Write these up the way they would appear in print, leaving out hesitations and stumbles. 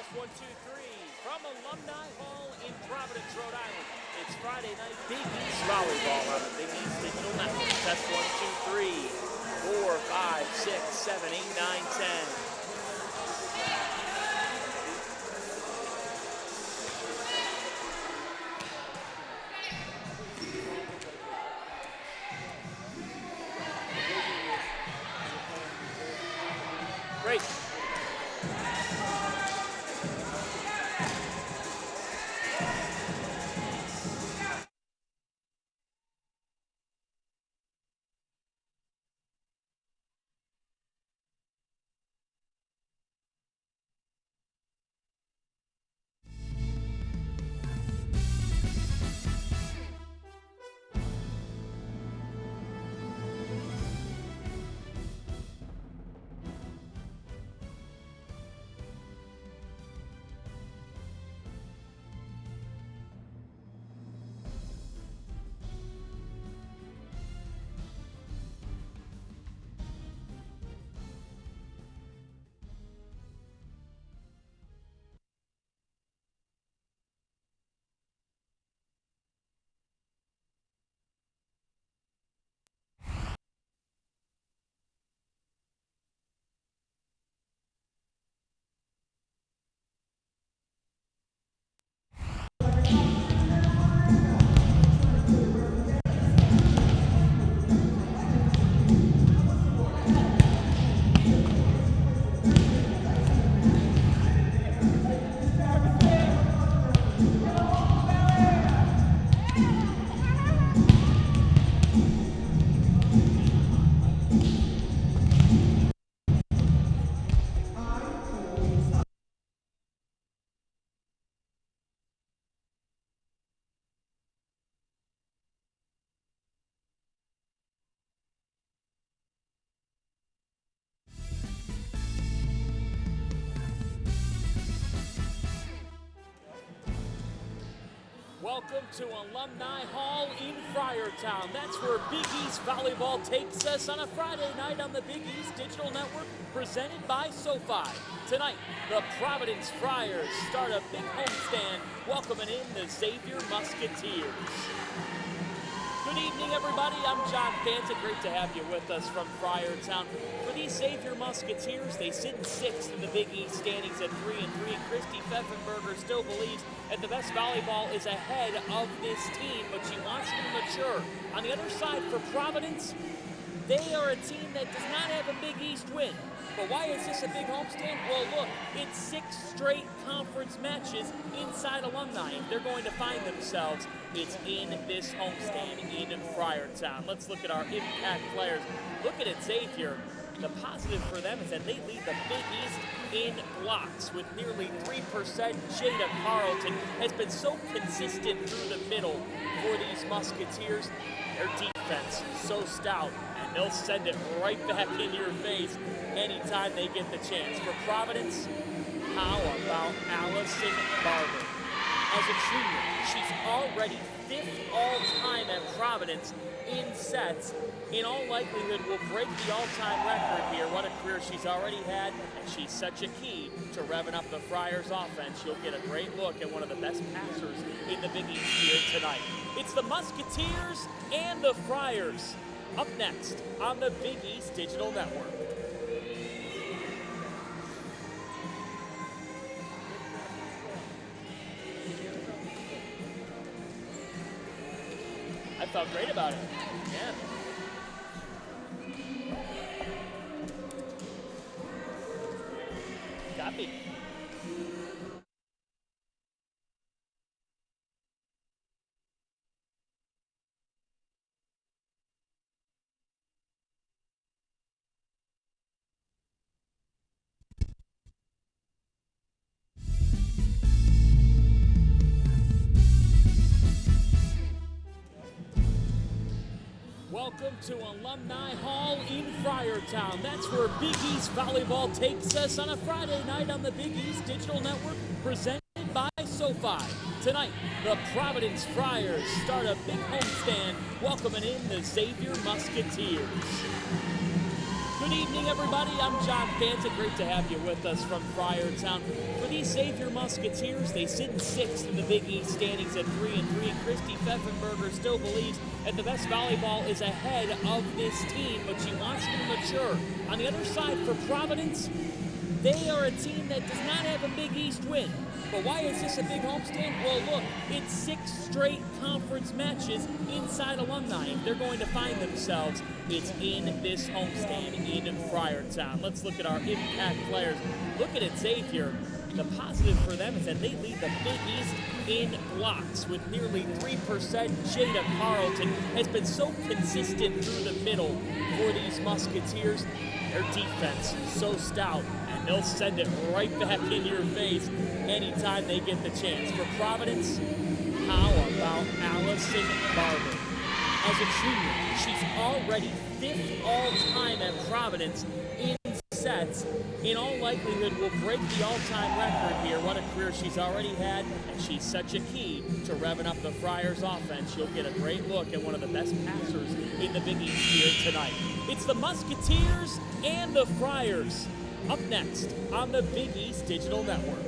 Test 1, 2, 3 from Alumni Hall in Providence, Rhode Island. It's Friday night Big East Volleyball on the Big East Digital Network. Test 1, 2, 3, 4, 5, 6, 7, 8, 9, 10. Great. Welcome to Alumni Hall in Friartown. That's where Big East Volleyball takes us on a Friday night on the Big East Digital Network, presented by SoFi. Tonight, the Providence Friars start a big homestand, welcoming in the Xavier Musketeers. Good evening, everybody. I'm John Fanta. Great to have you with us from Friartown. For these Xavier Musketeers, they sit in sixth in the Big East standings at 3-3. Christy Pfeffenberger still believes that the best volleyball is ahead of this team, but she wants them to mature. On the other side, for Providence, they are a team that does not have a Big East win. But why is this a big homestand? Well, look, it's 6 straight conference matches inside Alumni. If they're going to find themselves, it's in this homestand in Friartown. Let's look at our impact players. Look at it, Xavier. The positive for them is that they lead the Big East in blocks with nearly 3%. Jada Carlton has been so consistent through the middle for these Musketeers. Their defense so stout, and they'll send it right back in your face anytime they get the chance. For Providence, how about Allison Barber? As a junior, she's already 5th all-time at Providence in sets. In all likelihood, will break the all-time record here. What a career she's already had, and she's such a key to revving up the Friars offense. You'll get a great look at one of the best passers in the Big East here tonight. It's the Musketeers and the Friars up next on the Big East Digital Network. I felt great about it. Yeah. Copy. Welcome to Alumni Hall in Friartown. That's where Big East Volleyball takes us on a Friday night on the Big East Digital Network, presented by SoFi. Tonight, the Providence Friars start a big homestand, welcoming in the Xavier Musketeers. Good Good evening, everybody. I'm John Fanta. Great to have you with us from Friartown. For these Xavier Musketeers, they sit in sixth in the Big East standings at 3-3. Christy Pfeffenberger still believes that the best volleyball is ahead of this team, but she wants to mature. On the other side, for Providence, they are a team that does not have a Big East win. But why is this a big homestand? Well, look, it's 6 straight conference matches inside alumni. If they're going to find themselves, it's in this homestand in Friartown. Let's look at our impact players. Looking at Xavier, the positive for them is that they lead the Big East in blocks with nearly 3%. Jada Carlton has been so consistent through the middle for these Musketeers. Their defense so stout, and they'll send it right back in your face anytime they get the chance. For Providence, how about Allison Barber? As a junior, she's already 5th all-time at Providence in sets. In all likelihood, will break the all-time record here. What a career she's already had, and she's such a key to revving up the Friars offense. She'll get a great look at one of the best passers in the Big East here tonight. It's the Musketeers and the Friars up next on the Big East Digital Network.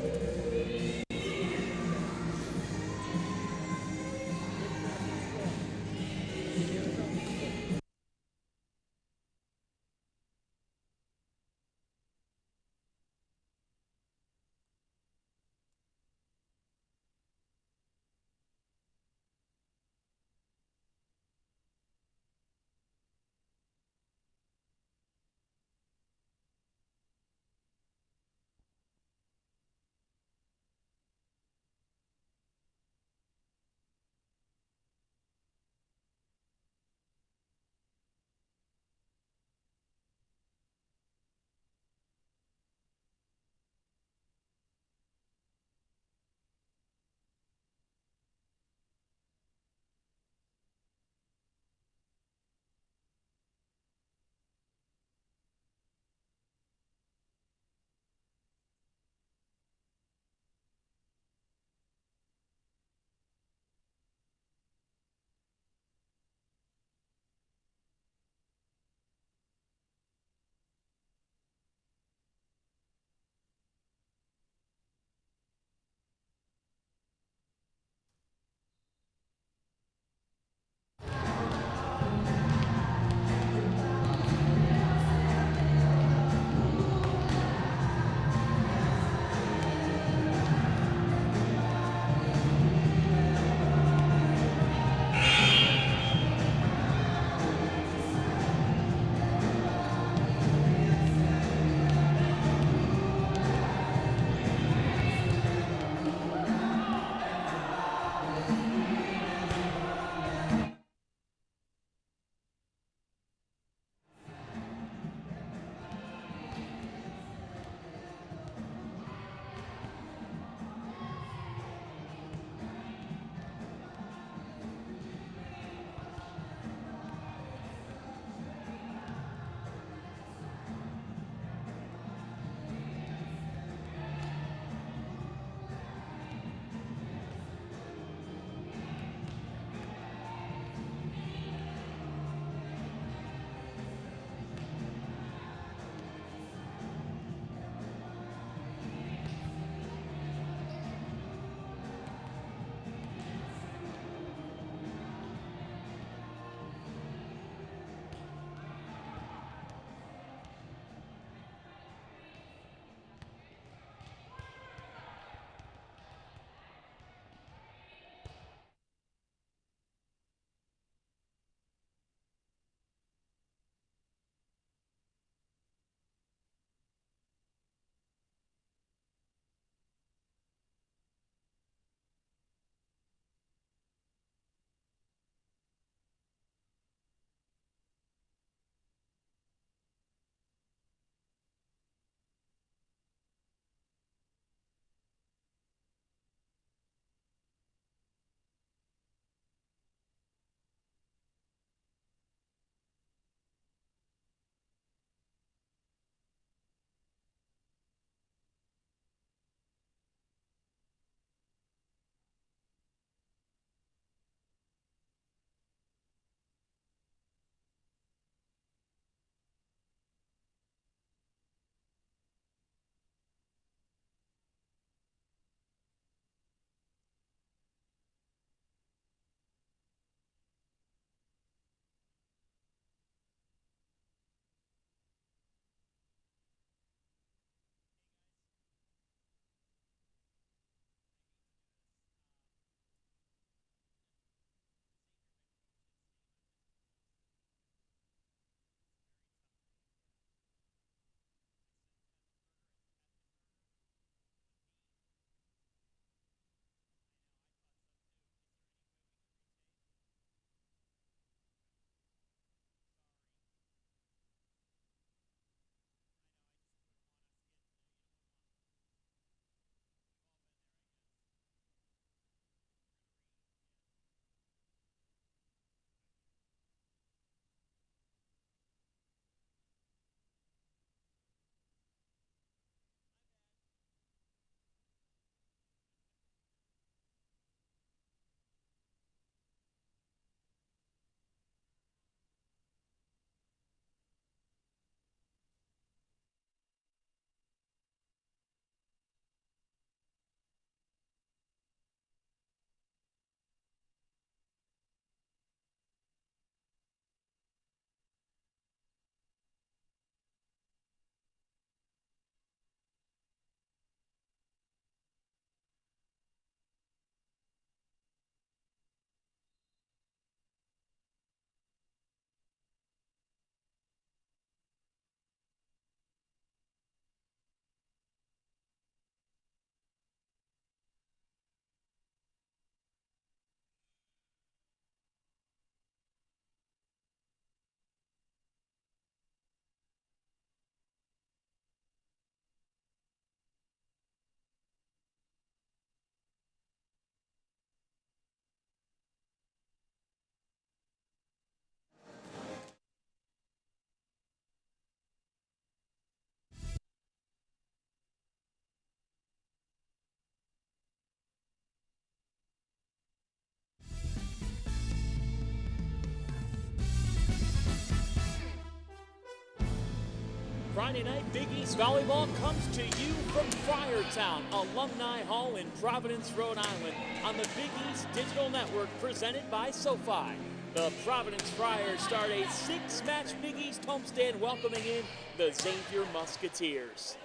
Friday night Big East Volleyball comes to you from Friartown, Alumni Hall in Providence, Rhode Island, on the Big East Digital Network presented by SoFi. The Providence Friars start a 6-match Big East homestand welcoming in the Xavier Musketeers.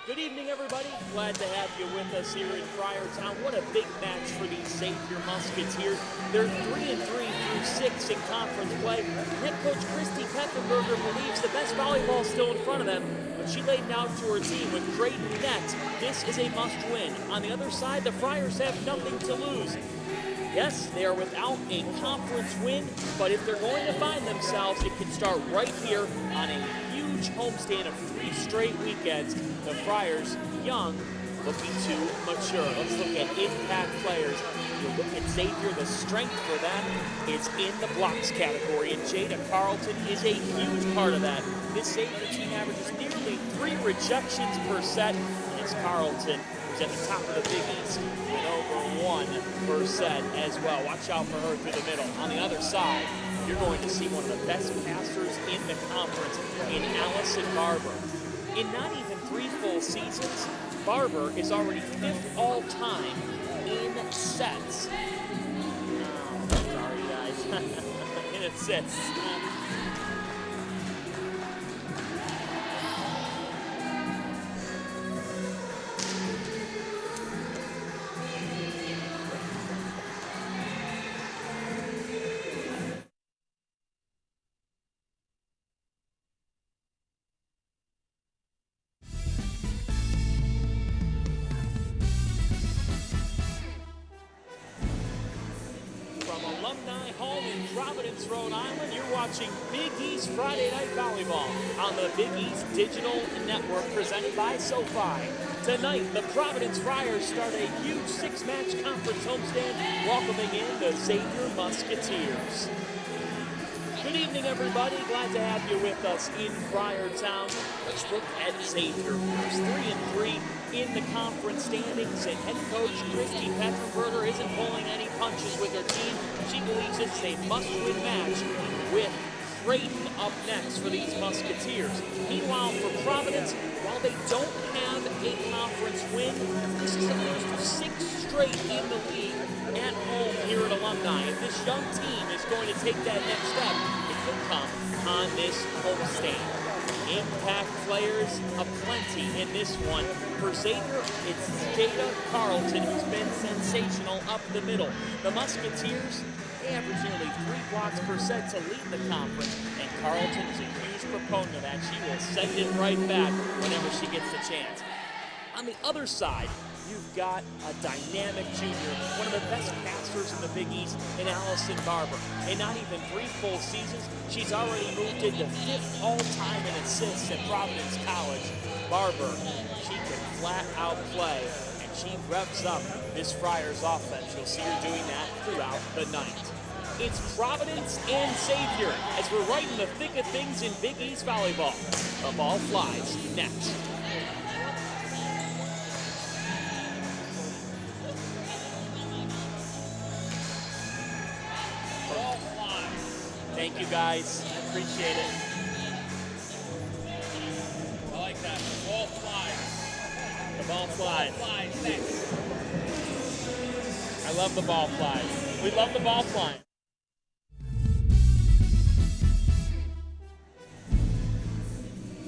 Good evening, everybody. Glad to have you with us here in Friartown. What a big match for these Xavier Musketeers. They're 3-3 through 6 in conference play. Head coach Christy Peffenberger believes the best volleyball is still in front of them, but she laid it out to her team with Creighton next. This is a must-win. On the other side, the Friars have nothing to lose. Yes, they are without a conference win, but if they're going to find themselves, it can start right here on a huge homestand of 3 straight weekends. The Friars, young, looking to mature. Let's look at impact players. You look at Xavier, the strength for them is in the blocks category, and Jada Carlton is a huge part of that. This Xavier team averages nearly 3 rejections per set, and it's Carlton who's at the top of the Big East with over 1 per set as well. Watch out for her through the middle. On the other side, you're going to see one of the best passers in the conference in Allison Barber. In not even 3 full seasons, Barber is already 5th all-time in sets. Oh, sorry, guys. In assists. Alumni Hall in Providence, Rhode Island. You're watching Big East Friday Night Volleyball on the Big East Digital Network presented by SoFi. Tonight, the Providence Friars start a huge 6-match conference homestand welcoming in the Xavier Musketeers. Good evening, everybody. Glad to have you with us in Friartown. Let's look at Xavier first. 3-3 in the conference standings, and head coach Christy Peffenberger isn't pulling any punches with her team. She believes it's a must-win match with Creighton up next for these Musketeers. Meanwhile, for Providence, while they don't have a conference win, this is the first of 6 straight in the league at home here at Alumni. If this young team is going to take that next step, it could come on this homestand. Impact players aplenty in this one. For Xavier, it's Jada Carlton, who's been sensational up the middle. The Musketeers, they average nearly 3 blocks per set to lead the conference, and Carlton is a huge proponent of that. She will send it right back whenever she gets the chance. On the other side, you've got a dynamic junior, one of the best passers in the Big East, in Allison Barber. In not even 3 full seasons, she's already moved into 5th all-time in assists at Providence College. Barber, she can flat out play, and she revs up this Friars offense. You'll see her doing that throughout the night. It's Providence and Xavier as we're right in the thick of things in Big East volleyball. The ball flies next. Thank you, guys. I appreciate it. I like that. The ball flies. The ball flies. Thanks. I love the ball flies. We love the ball flying.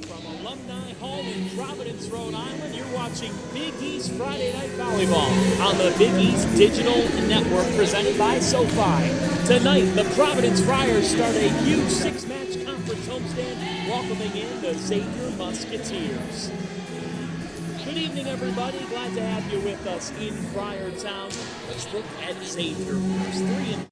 From Alumni Hall in Providence, Rhode Island, you're watching Big East Friday Night Volleyball on the Big East Digital Network presented by SoFi. Tonight, the Providence Friars start a huge 6-match conference homestand welcoming in the Xavier Musketeers. Good evening, everybody. Glad to have you with us in Friartown. Let's look at Xavier first. 3-3.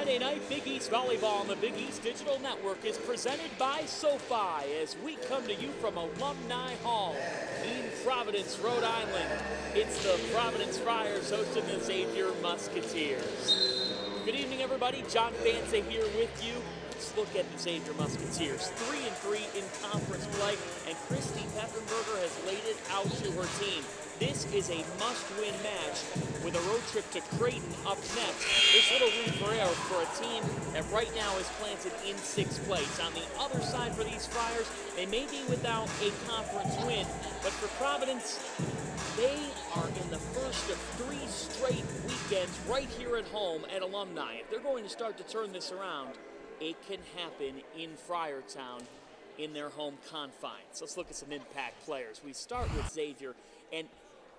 Friday night Big East Volleyball on the Big East Digital Network is presented by SoFi as we come to you from Alumni Hall in Providence, Rhode Island. It's the Providence Friars hosting the Xavier Musketeers. Good evening, everybody. John Fanza here with you. Let's look at the Xavier Musketeers. 3-3 in conference play, and Christy Peffenberger has laid it out to her team. This is a must-win match with a road trip to Creighton up next. This little room for error for a team that right now is planted in 6th place. On the other side for these Friars, they may be without a conference win, but for Providence, they are in the first of 3 straight weekends right here at home at Alumni. If they're going to start to turn this around, it can happen in Friartown in their home confines. Let's look at some impact players. We start with Xavier, and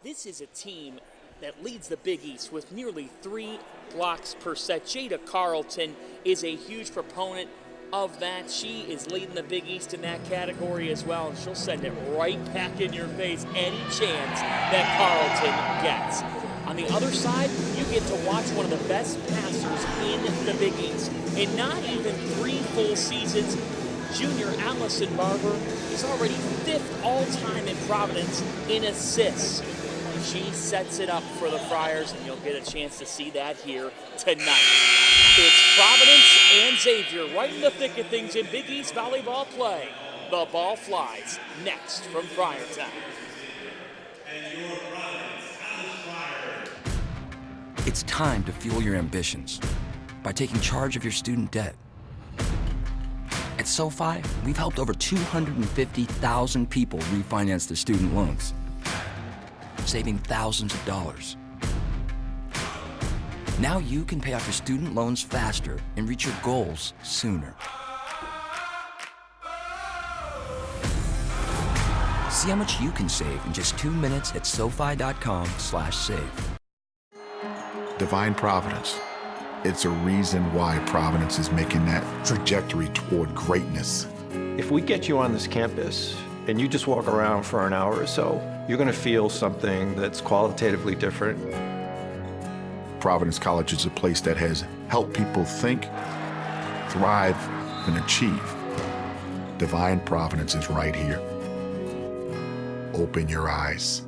this is a team that leads the Big East with nearly 3 blocks per set. Jada Carlton is a huge proponent of that. She is leading the Big East in that category as well, and she'll send it right back in your face any chance that Carlton gets. On the other side, you get to watch one of the best passers in the Big East. In not even 3 full seasons, junior Allison Barber is already 5th all-time in Providence in assists. She sets it up for the Friars, and you'll get a chance to see that here tonight. It's Providence and Xavier right in the thick of things in Big East volleyball play. The ball flies next from Friartown. It's time to fuel your ambitions by taking charge of your student debt. At SoFi, we've helped over 250,000 people refinance their student loans, saving thousands of dollars. Now you can pay off your student loans faster and reach your goals sooner. See how much you can save in just 2 minutes at SoFi.com/save. Divine Providence. It's a reason why Providence is making that trajectory toward greatness. If we get you on this campus and you just walk around for an hour or so, you're going to feel something that's qualitatively different. Providence College is a place that has helped people think, thrive, and achieve. Divine Providence is right here. Open your eyes.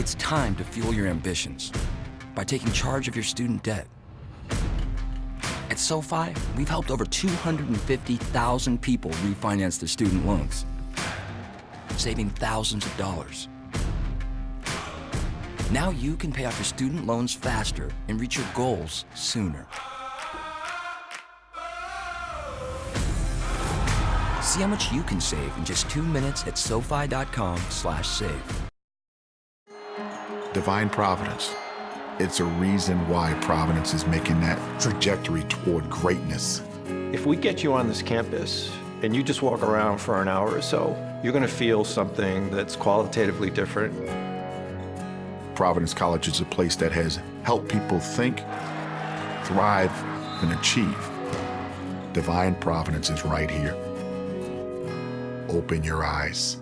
It's time to fuel your ambitions by taking charge of your student debt. At SoFi, we've helped over 250,000 people refinance their student loans, saving thousands of dollars. Now you can pay off your student loans faster and reach your goals sooner. See how much you can save in just 2 minutes at SoFi.com/save. Divine Providence. It's a reason why Providence is making that trajectory toward greatness. If we get you on this campus and you just walk around for an hour or so, you're going to feel something that's qualitatively different. Providence College is a place that has helped people think, thrive, and achieve. Divine Providence is right here. Open your eyes.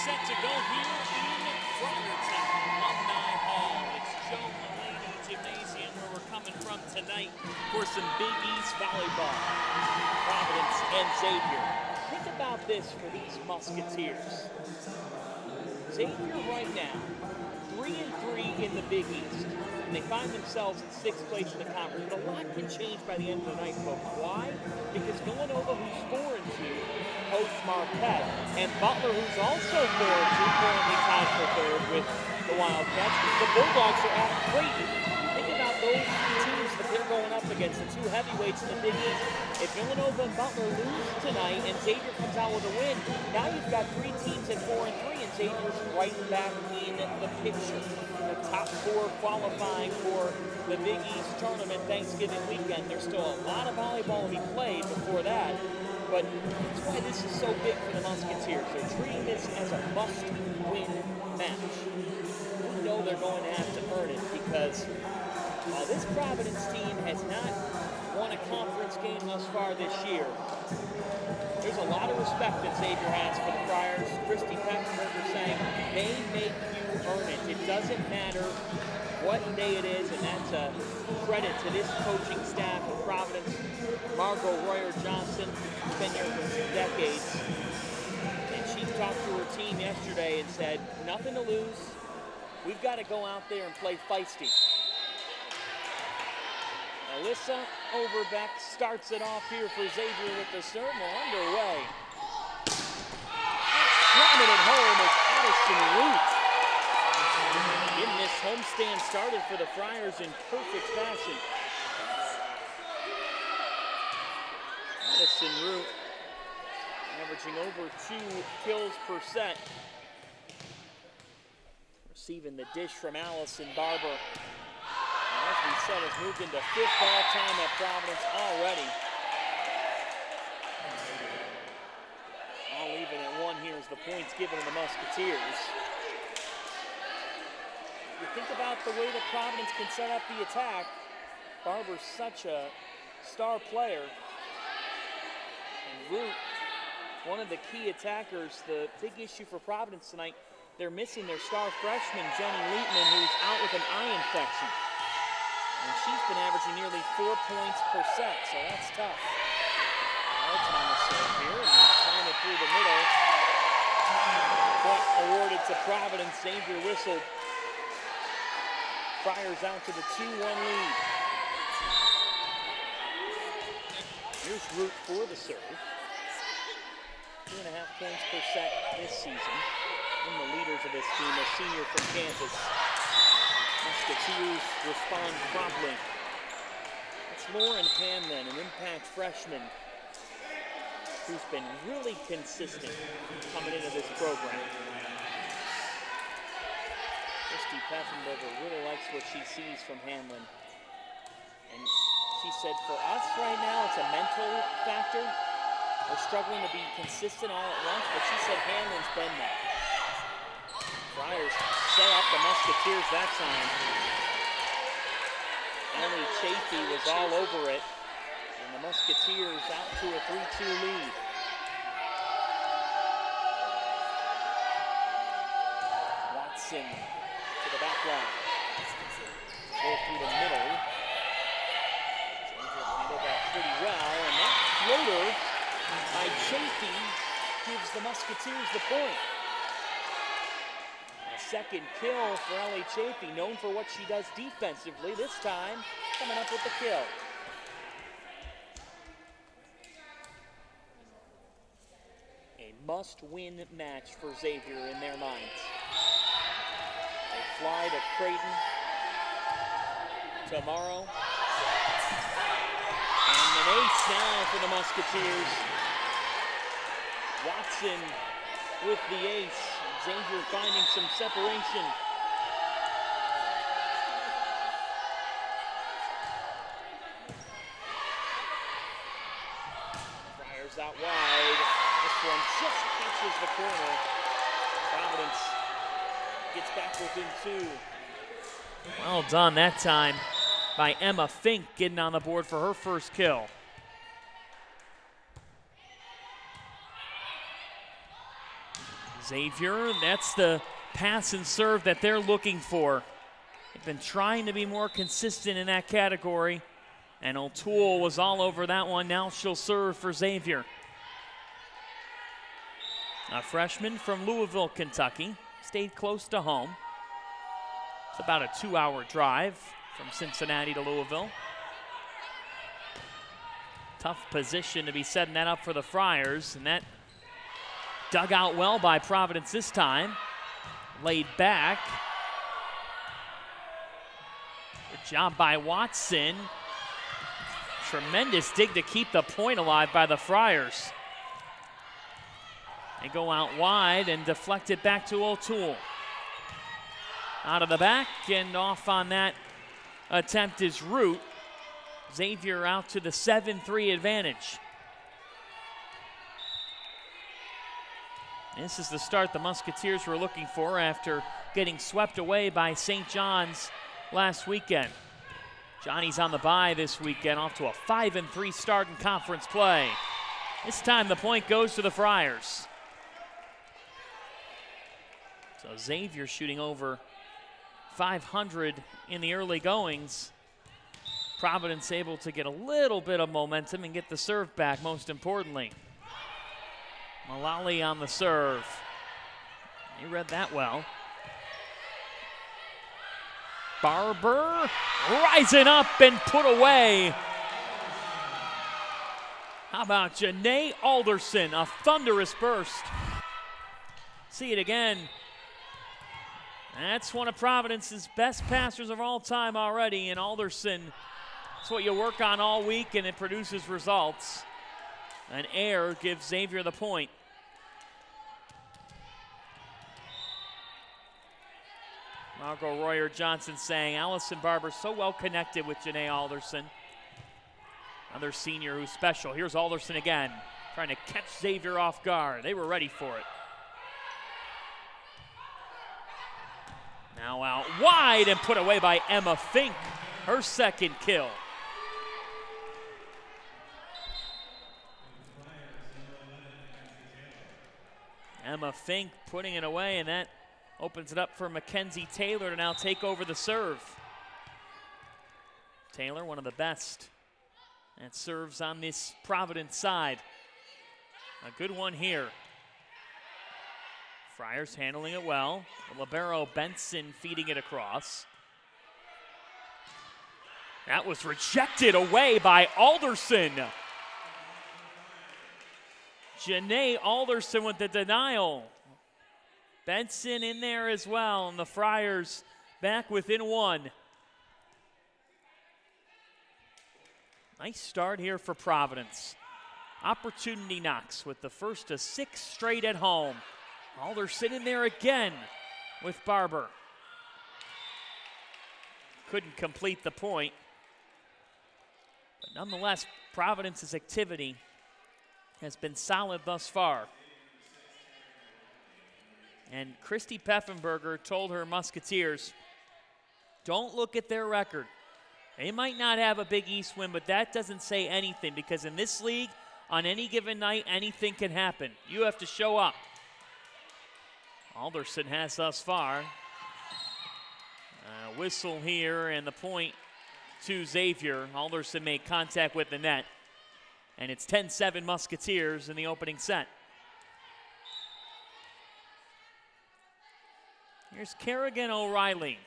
set to go here in Friartown, Alumni Hall. It's Joe Mulaney Gymnasium where we're coming from tonight for some Big East volleyball. Providence and Xavier. Think about this for these Musketeers. Xavier right now, 3-3 in the Big East. And they find themselves in 6th place in the conference. But a lot can change by the end of the night, folks. Why? Because Villanova, who's 4-2, hosts Marquette. And Butler, who's also 4-2, currently tied for 3rd with the Wildcats. The Bulldogs are at Creighton. Think about those teams that they're going up against, the two heavyweights in the Big East. If Villanova and Butler lose tonight and Xavier comes out with a win, now you've got 3 teams at 4-3, and Xavier's right back in the picture. The top 4 qualifying for the Big East tournament Thanksgiving weekend. There's still a lot of volleyball to be played before that, but that's why this is so big for the Musketeers. They're treating this as a must-win match. We know they're going to have to earn it because while this Providence team has not won a conference game thus far this year, there's a lot of respect that Xavier has for the Friars. Christy Peckenberger saying they make you earn it. It doesn't matter what day it is, and that's a credit to this coaching staff of Providence. Margot Royer-Johnson, who's been here for 2 decades, and she talked to her team yesterday and said, nothing to lose. We've got to go out there and play feisty. Alyssa Overbeck starts it off here for Xavier with the serve. We're underway. Slamming it home is Addison Root. Getting this homestand started for the Friars in perfect fashion. Addison Root averaging over 2 kills per set. Receiving the dish from Allison Barber. As we said, has moved into 5th all-time at Providence already. All even at 1 here is the points given to the Musketeers. You think about the way that Providence can set up the attack. Barber's such a star player. And Root, one of the key attackers. The big issue for Providence tonight, they're missing their star freshman, Jenny Lietman, who's out with an eye infection. And she's been averaging nearly 4 points per set, so that's tough. Now Thomas serve here, and they slam it through the middle. Point awarded to Providence. Xavier whistled. Friars out to the 2-1 lead. Here's Root for the serve. 2.5 points per set this season. One of the leaders of this team, a senior from Kansas. Musketeers respond promptly. It's Lauren Hanlon, an impact freshman who's been really consistent coming into this program. Christy Peffenberger really likes what she sees from Hanlon. And she said, for us right now, it's a mental factor. We're struggling to be consistent all at once, but she said Hanlon's been there. Friars set up the Musketeers that time. Emily Chafee was all over it, and the Musketeers out to a 3-2 lead. Watson to the back line. Go through the middle. Xavier handled that pretty well, and that floater by Chafee gives the Musketeers the point. Second kill for Ellie Chafee, known for what she does defensively, this time coming up with the kill. A must-win match for Xavier in their minds. They fly to Creighton tomorrow. And an ace now for the Musketeers. Watson with the ace. Xavier finding some separation. Friars out wide. This one just catches the corner. Providence gets back within 2. Well done that time by Emma Fink, getting on the board for her first kill. Xavier, that's the pass and serve that they're looking for. They've been trying to be more consistent in that category, and O'Toole was all over that one. Now she'll serve for Xavier. A freshman from Louisville, Kentucky, stayed close to home. It's about a 2-hour drive from Cincinnati to Louisville. Tough position to be setting that up for the Friars, and that dug out well by Providence this time. Laid back. Good job by Watson. Tremendous dig to keep the point alive by the Friars. They go out wide and deflect it back to O'Toole. Out of the back and off on that attempt is Root. Xavier out to the 7-3 advantage. This is the start the Musketeers were looking for after getting swept away by St. John's last weekend. Johnny's on the bye this weekend, off to a 5-3 start in conference play. This time the point goes to the Friars. So Xavier shooting over 500 in the early goings. Providence able to get a little bit of momentum and get the serve back, most importantly. Mullally on the serve. He read that well. Barber rising up and put away. How about Janae Alderson, a thunderous burst. See it again. That's one of Providence's best passers of all time already, and Alderson, that's what you work on all week, and it produces results. An error gives Xavier the point. Margot Royer Johnson saying Allison Barber so well connected with Janae Alderson. Another senior who's special. Here's Alderson again, trying to catch Xavier off guard. They were ready for it. Now out wide and put away by Emma Fink, her second kill. Emma Fink putting it away, and that opens it up for Mackenzie Taylor to now take over the serve. Taylor, one of the best that serves on this Providence side. A good one here. Friars handling it well. The libero Benson feeding it across. That was rejected away by Alderson. Janae Alderson with the denial. Benson in there as well, and the Friars back within one. Nice start here for Providence. Opportunity knocks with the first of 6 straight at home. Alderson in there again with Barber. Couldn't complete the point. But nonetheless, Providence's activity has been solid thus far. And Christy Peffenberger told her Musketeers, don't look at their record. They might not have a Big East win, but that doesn't say anything, because in this league, on any given night, anything can happen. You have to show up. Alderson has thus far. Whistle here, and the point to Xavier. Alderson made contact with the net, and it's 10-7 Musketeers in the opening set. Here's Kerrigan O'Reilly.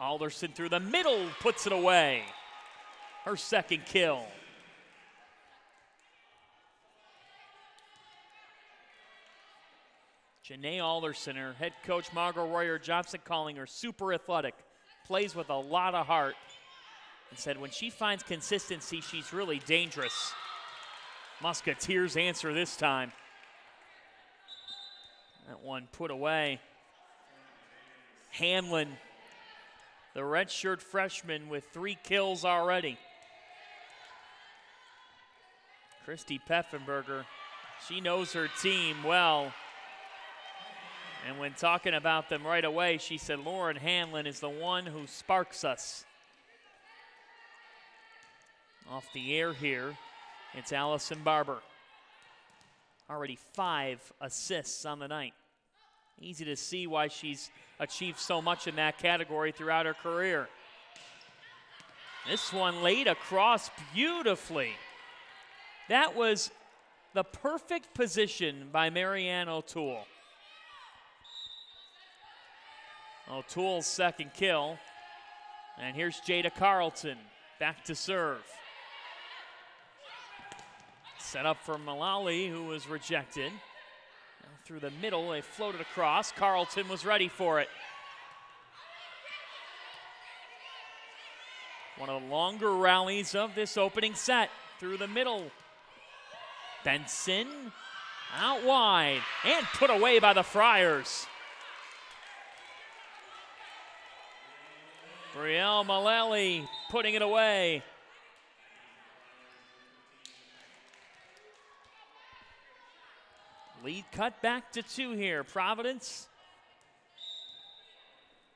Alderson through the middle, puts it away. Her second kill. Janae Alderson, her head coach Margot Royer Johnson calling her super athletic. Plays with a lot of heart. And said when she finds consistency, she's really dangerous. Musketeers answer this time. That one put away. Hanlon, the redshirt freshman with 3 kills already. Christy Peffenberger, she knows her team well. And when talking about them right away, she said Lauren Hanlon is the one who sparks us. Off the air here, it's Allison Barber. Already 5 assists on the night. Easy to see why she's achieved so much in that category throughout her career. This one laid across beautifully. That was the perfect position by Marianne O'Toole. O'Toole's second kill. And here's Jada Carlton back to serve. Set up for Mullally, who was rejected. Now through the middle, they floated across. Carlton was ready for it. One of the longer rallies of this opening set. Through the middle. Benson out wide and put away by the Friars. Brielle Mullally putting it away. Lead cut back to 2 here. Providence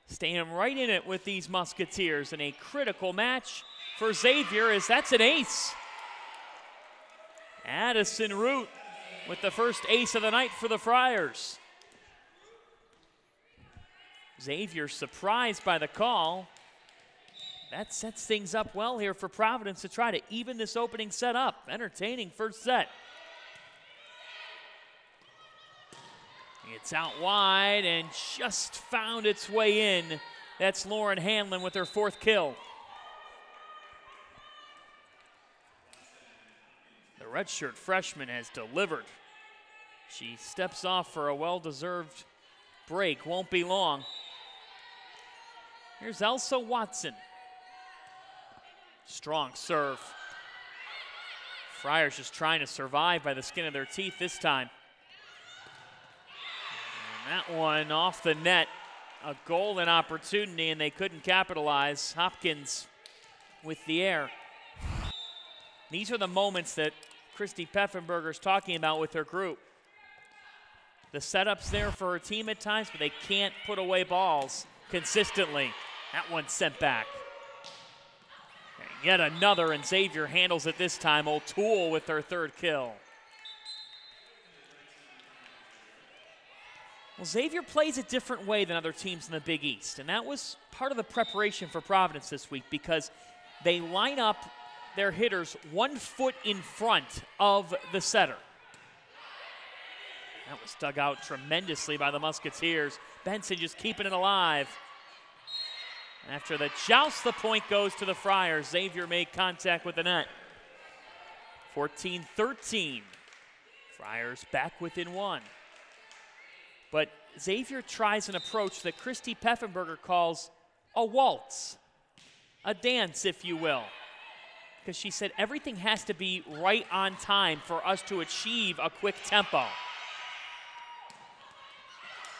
staying right in it with these Musketeers in a critical match for Xavier, as that's an ace. Addison Root with the first ace of the night for the Friars. Xavier surprised by the call. That sets things up well here for Providence to try to even this opening set up. Entertaining first set. It's out wide and just found its way in. That's Lauren Hanlon with her 4th kill. The redshirt freshman has delivered. She steps off for a well-deserved break. Won't be long. Here's Elsa Watson. Strong serve. Friars just trying to survive by the skin of their teeth this time. And that one off the net. A golden opportunity, and they couldn't capitalize. Hopkins with the air. These are the moments that Christy Peffenberger's talking about with her group. The setup's there for her team at times, but they can't put away balls consistently. That one sent back. And yet another, and Xavier handles it this time. O'Toole with her 3rd kill. Well, Xavier plays a different way than other teams in the Big East, and that was part of the preparation for Providence this week, because they line up their hitters 1 foot in front of the setter. That was dug out tremendously by the Musketeers. Benson just keeping it alive. After the joust, the point goes to the Friars. Xavier made contact with the net. 14-13. Friars back within 1. But Xavier tries an approach that Christy Peffenberger calls a waltz, a dance, if you will. Because she said everything has to be right on time for us to achieve a quick tempo.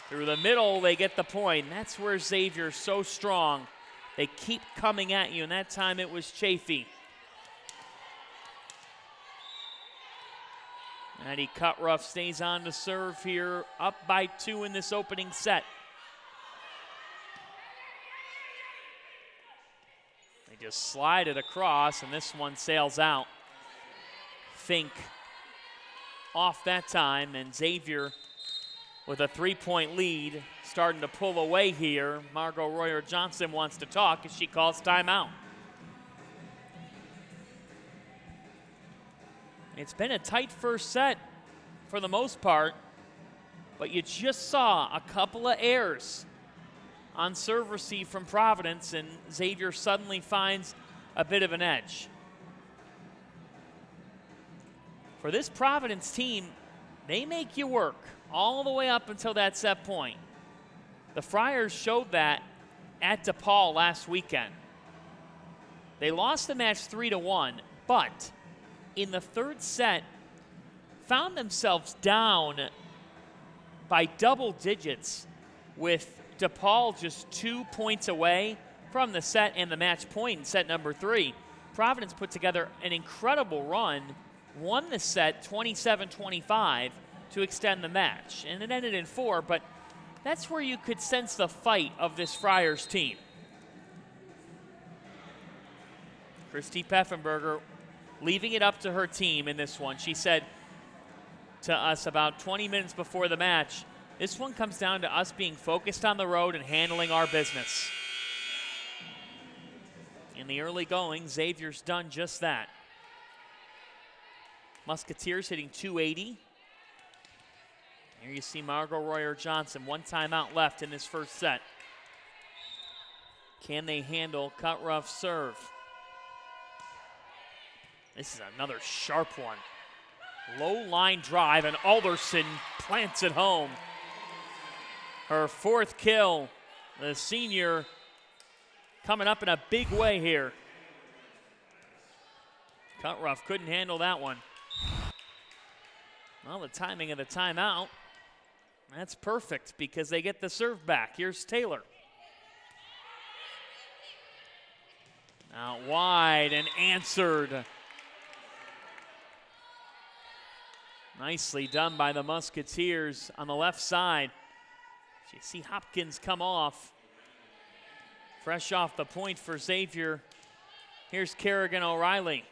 Through the middle, they get the point. And that's where Xavier's so strong. They keep coming at you, and that time it was Chafee. Maddie Cutruff stays on to serve here, up by 2 in this opening set. They just slide it across, and this one sails out. Fink off that time, and Xavier with a 3-point lead, starting to pull away here. Margot Royer-Johnson wants to talk as she calls timeout. It's been a tight first set for the most part, but you just saw a couple of errors on serve receive from Providence, and Xavier suddenly finds a bit of an edge. For this Providence team, they make you work all the way up until that set point. The Friars showed that at DePaul last weekend. They lost the match 3-1, but in the 3rd set, found themselves down by double digits with DePaul just 2 points away from the set and the match point in set number 3. Providence put together an incredible run, won the set 27-25 to extend the match, and it ended in 4, but that's where you could sense the fight of this Friars team. Christy Peffenberger leaving it up to her team in this one. She said, to us about 20 minutes before the match, this one comes down to us being focused on the road and handling our business. In the early going, Xavier's done just that. Musketeers hitting .280. Here you see Margot Royer-Johnson, one timeout left in this first set. Can they handle Cut-Rough serve? This is another sharp one. Low line drive, and Alderson plants it home. Her fourth kill, the senior coming up in a big way here. Cut-Rough couldn't handle that one. Well, the timing of the timeout, that's perfect because they get the serve back. Here's Taylor. Out wide and answered. Nicely done by the Musketeers on the left side. You see Hopkins come off. Fresh off the point for Xavier. Here's Kerrigan O'Reilly.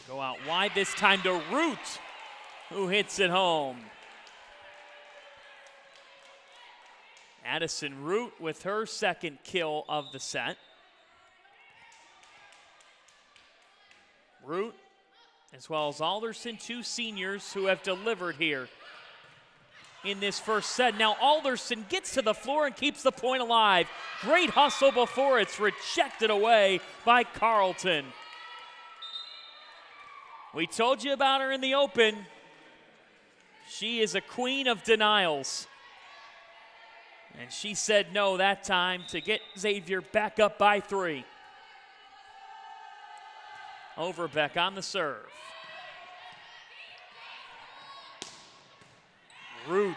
Go out wide this time to Root, who hits it home. Addison Root with her second kill of the set. Root, as well as Alderson, two seniors who have delivered here in this first set. Now Alderson gets to the floor and keeps the point alive. Great hustle before it's rejected away by Carlton. We told you about her in the open. She is a queen of denials. And she said no that time to get Xavier back up by 3. Overbeck on the serve. Root.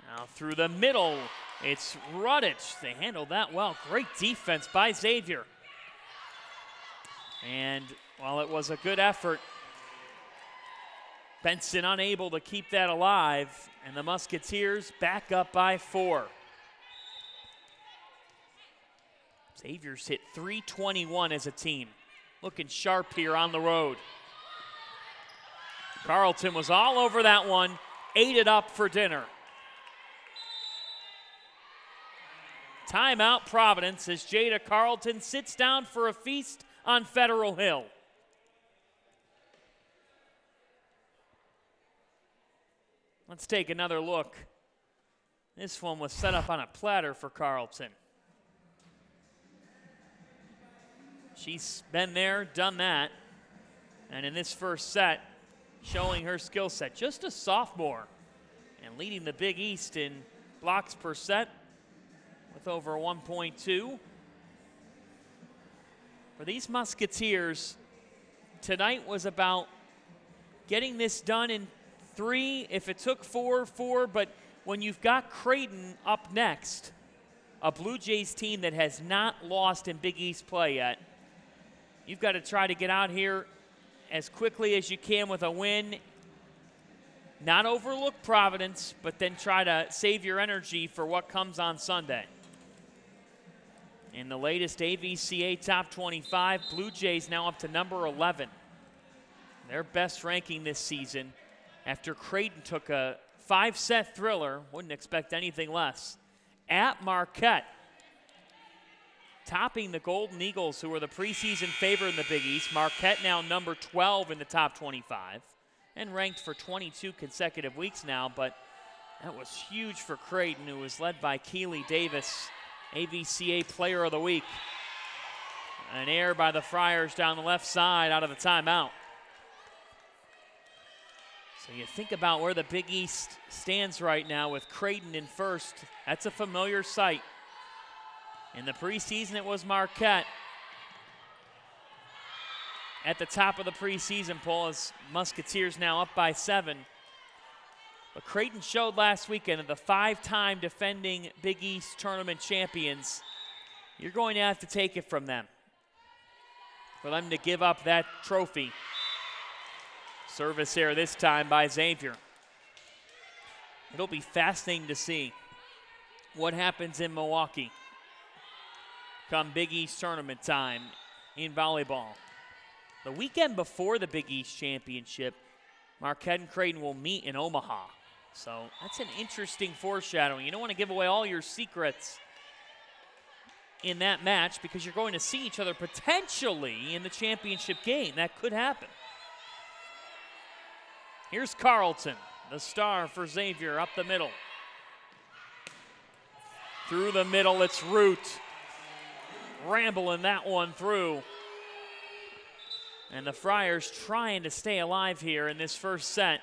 Now through the middle, it's Rudich. They handled that well. Great defense by Xavier. And while it was a good effort, Benson unable to keep that alive, and the Musketeers back up by 4. Xavier's hit .321 as a team. Looking sharp here on the road. Carlton was all over that one, ate it up for dinner. Timeout Providence as Jada Carlton sits down for a feast on Federal Hill. Let's take another look. This one was set up on a platter for Carlton. She's been there, done that. And in this first set, showing her skill set. Just a sophomore and leading the Big East in blocks per set with over 1.2. For these Musketeers, tonight was about getting this done in 3. If it took 4, 4. But when you've got Creighton up next, a Blue Jays team that has not lost in Big East play yet, you've got to try to get out here as quickly as you can with a win. Not overlook Providence, but then try to save your energy for what comes on Sunday. In the latest AVCA Top 25, Blue Jays now up to number 11. Their best ranking this season after Creighton took a 5-set thriller, wouldn't expect anything less, at Marquette. Topping the Golden Eagles, who were the preseason favorite in the Big East. Marquette now number 12 in the top 25 and ranked for 22 consecutive weeks now, but that was huge for Creighton, who was led by Keely Davis, AVCA Player of the Week. An error by the Friars down the left side out of the timeout. So you think about where the Big East stands right now with Creighton in first. That's a familiar sight. In the preseason, it was Marquette. At the top of the preseason poll, as Musketeers now up by 7. But Creighton showed last weekend that the 5-time defending Big East tournament champions, you're going to have to take it from them for them to give up that trophy. Service error this time by Xavier. It'll be fascinating to see what happens in Milwaukee. come Big East tournament time in volleyball. The weekend before the Big East Championship, Marquette and Creighton will meet in Omaha. So that's an interesting foreshadowing. You don't want to give away all your secrets in that match because you're going to see each other potentially in the championship game. That could happen. Here's Carlton, the star for Xavier, up the middle. Through the middle, it's Root. Rambling that one through. And the Friars trying to stay alive here in this first set.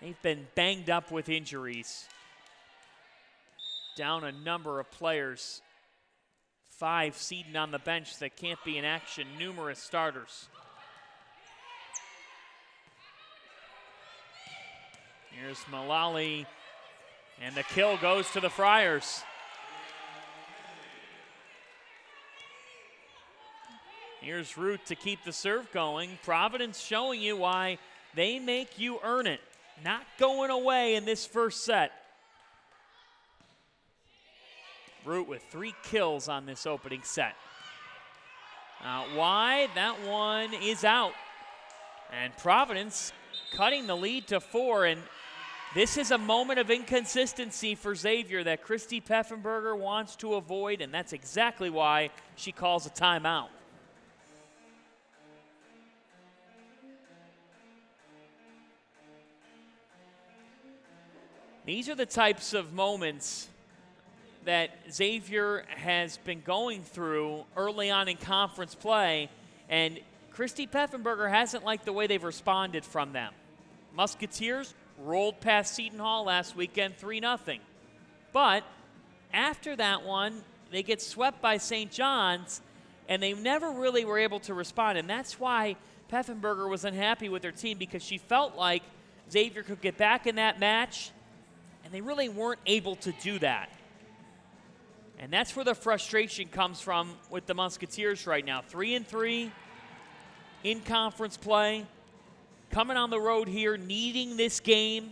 They've been banged up with injuries. Down a number of players. 5 seated on the bench that can't be in action. Numerous starters. Here's Mullally. And the kill goes to the Friars. Here's Root to keep the serve going. Providence showing you why they make you earn it. Not going away in this first set. Root with 3 kills on this opening set. Out wide, that one is out. And Providence cutting the lead to 4. And this is a moment of inconsistency for Xavier that Christy Peffenberger wants to avoid, and that's exactly why she calls a timeout. These are the types of moments that Xavier has been going through early on in conference play, and Christy Peffenberger hasn't liked the way they've responded from them. Musketeers rolled past Seton Hall last weekend 3-0. But after that one, they get swept by St. John's, and they never really were able to respond, and that's why Peffenberger was unhappy with their team, because she felt like Xavier could get back in that match, and they really weren't able to do that. And that's where the frustration comes from with the Musketeers right now. 3-3 in conference play, coming on the road here, needing this game,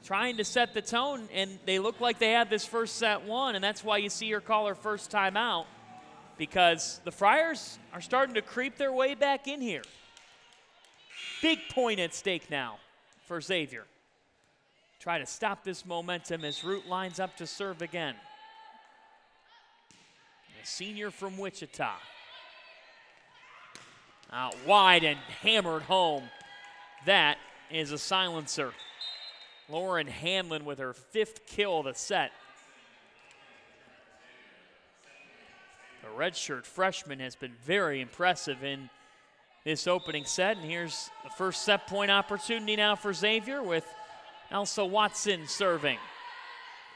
trying to set the tone, and they look like they had this first set won, and that's why you see her call her first timeout, because the Friars are starting to creep their way back in here. Big point at stake now for Xavier. Try to stop this momentum as Root lines up to serve again. The senior from Wichita. Out wide and hammered home. That is a silencer. Lauren Hanlon with her 5th kill of the set. The redshirt freshman has been very impressive in this opening set. And here's the first set point opportunity now for Xavier with Elsa Watson serving.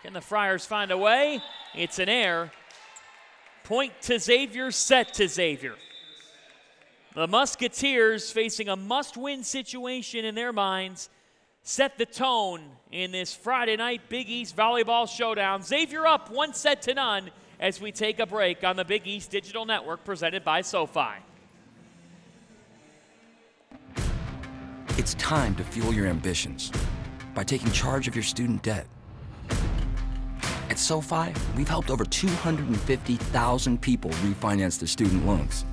Can the Friars find a way? It's an air. Point to Xavier, set to Xavier. The Musketeers, facing a must-win situation in their minds, set the tone in this Friday night Big East Volleyball Showdown. Xavier up 1-0 as we take a break on the Big East Digital Network presented by SoFi. It's time to fuel your ambitions by taking charge of your student debt. At SoFi, we've helped over 250,000 people refinance their student loans,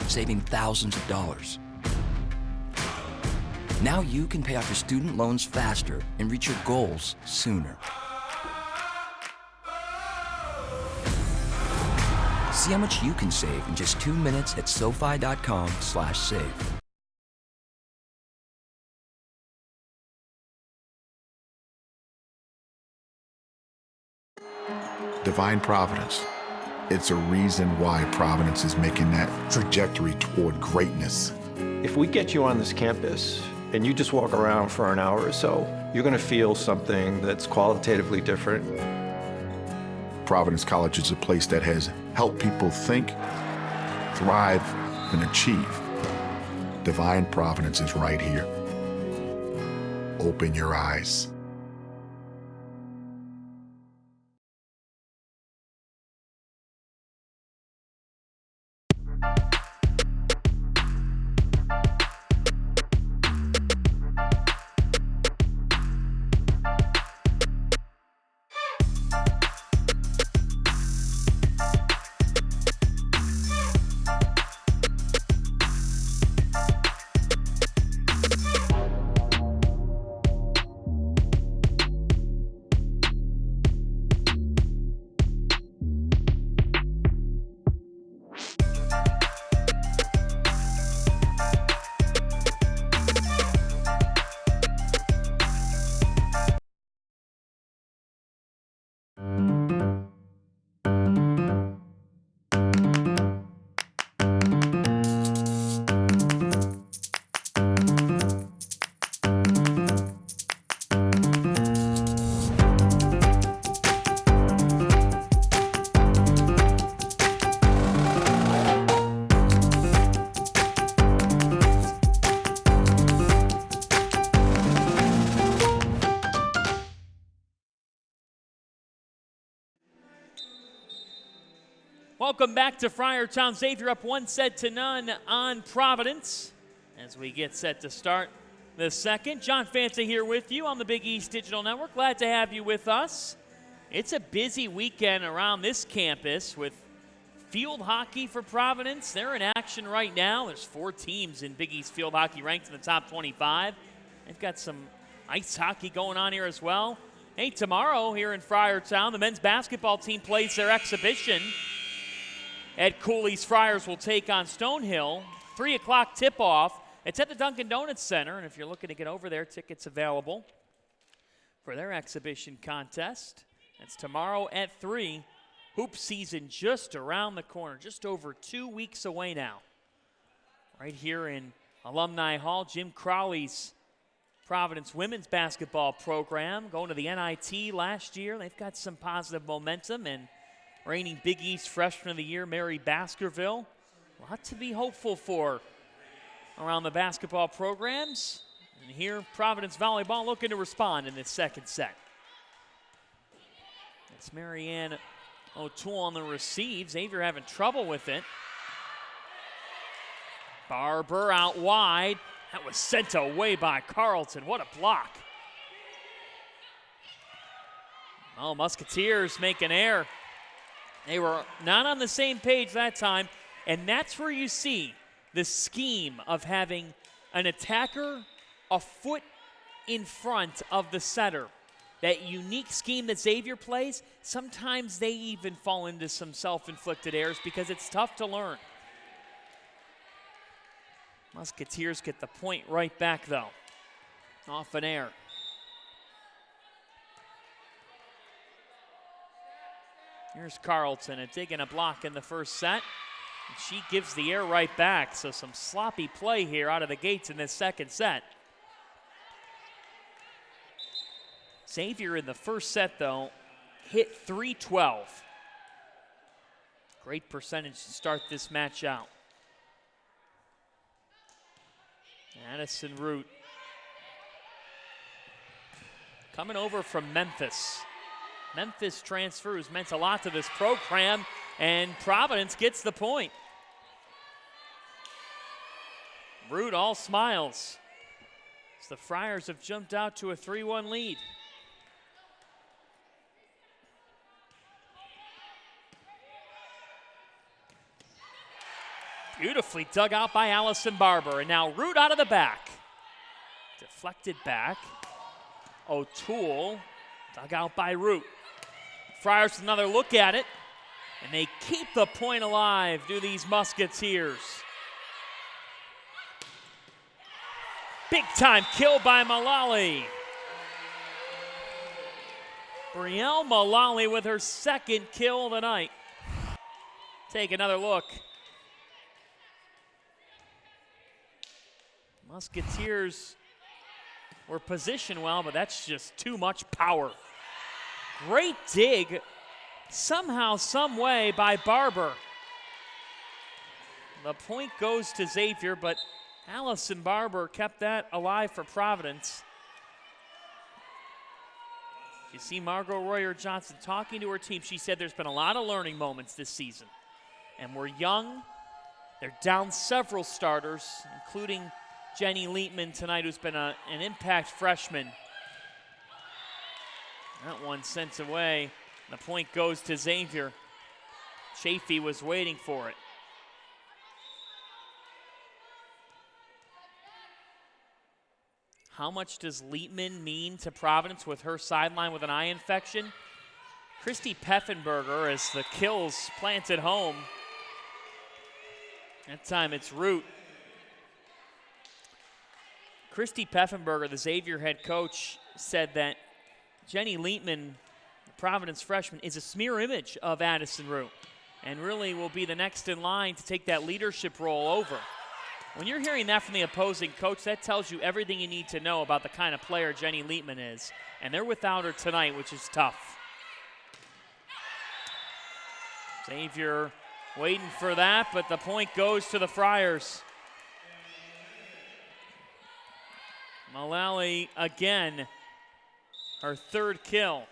saving thousands of dollars. Now you can pay off your student loans faster and reach your goals sooner. See how much you can save in just 2 minutes at SoFi.com/save. Divine Providence. It's a reason why Providence is making that trajectory toward greatness. If we get you on this campus and you just walk around for an hour or so, you're going to feel something that's qualitatively different. Providence College is a place that has helped people think, thrive, and achieve. Divine Providence is right here. Open your eyes. Welcome back to Friartown. Xavier up 1-0 on Providence as we get set to start the second. John Fanta here with you on the Big East Digital Network. Glad to have you with us. It's a busy weekend around this campus with field hockey for Providence. They're in action right now. There's 4 teams in Big East field hockey ranked in the top 25. They've got some ice hockey going on here as well. Hey, tomorrow here in Friartown, the men's basketball team plays their exhibition. Ed Cooley's Friars will take on Stonehill. 3 o'clock tip-off. It's at the Dunkin' Donuts Center, and if you're looking to get over there, tickets available for their exhibition contest. It's tomorrow at 3. Hoop season just around the corner, just over 2 weeks away now. Right here in Alumni Hall, Jim Crowley's Providence women's basketball program going to the NIT last year. They've got some positive momentum, and reigning Big East Freshman of the Year, Mary Baskerville. A lot to be hopeful for around the basketball programs. And here, Providence Volleyball looking to respond in this second set. It's Marianne O'Toole on the receive. Xavier having trouble with it. Barber out wide. That was sent away by Carlton. What a block. Oh, Musketeers make an error. They were not on the same page that time, and that's where you see the scheme of having an attacker a foot in front of the setter. That unique scheme that Xavier plays, sometimes they even fall into some self-inflicted errors because it's tough to learn. Musketeers get the point right back, though. Off an error. Here's Carlton and taking a block in the first set. And she gives the air right back, so some sloppy play here out of the gates in this second set. Xavier in the first set, though, hit .312. Great percentage to start this match out. Addison Root coming over from Memphis. Memphis transfer who's meant a lot to this program, and Providence gets the point. Root all smiles as the Friars have jumped out to a 3-1 lead. Beautifully dug out by Allison Barber, and now Root out of the back. Deflected back. O'Toole dug out by Root. Friars with another look at it, and they keep the point alive, do these Musketeers. Big time kill by Mullally. Brielle Mullally with her second kill of the night. Take another look. Musketeers were positioned well, but that's just too much power. Great dig, somehow, some way, by Barber. The point goes to Xavier, but Allison Barber kept that alive for Providence. You see Margot Royer-Johnson talking to her team. She said there's been a lot of learning moments this season, and we're young. They're down several starters, including Jenny Leitman tonight, who's been an impact freshman. That one sent away. The point goes to Xavier. Chafee was waiting for it. How much does Leitman mean to Providence with her sideline with an eye infection? Christy Peffenberger as the kills planted home. That time it's Root. Christy Peffenberger, the Xavier head coach, said that Jenny Leitman, the Providence freshman, is a smear image of Addison Root and really will be the next in line to take that leadership role over. When you're hearing that from the opposing coach, that tells you everything you need to know about the kind of player Jenny Leitman is. And they're without her tonight, which is tough. Xavier waiting for that, but the point goes to the Friars. Mullally again, her third kill.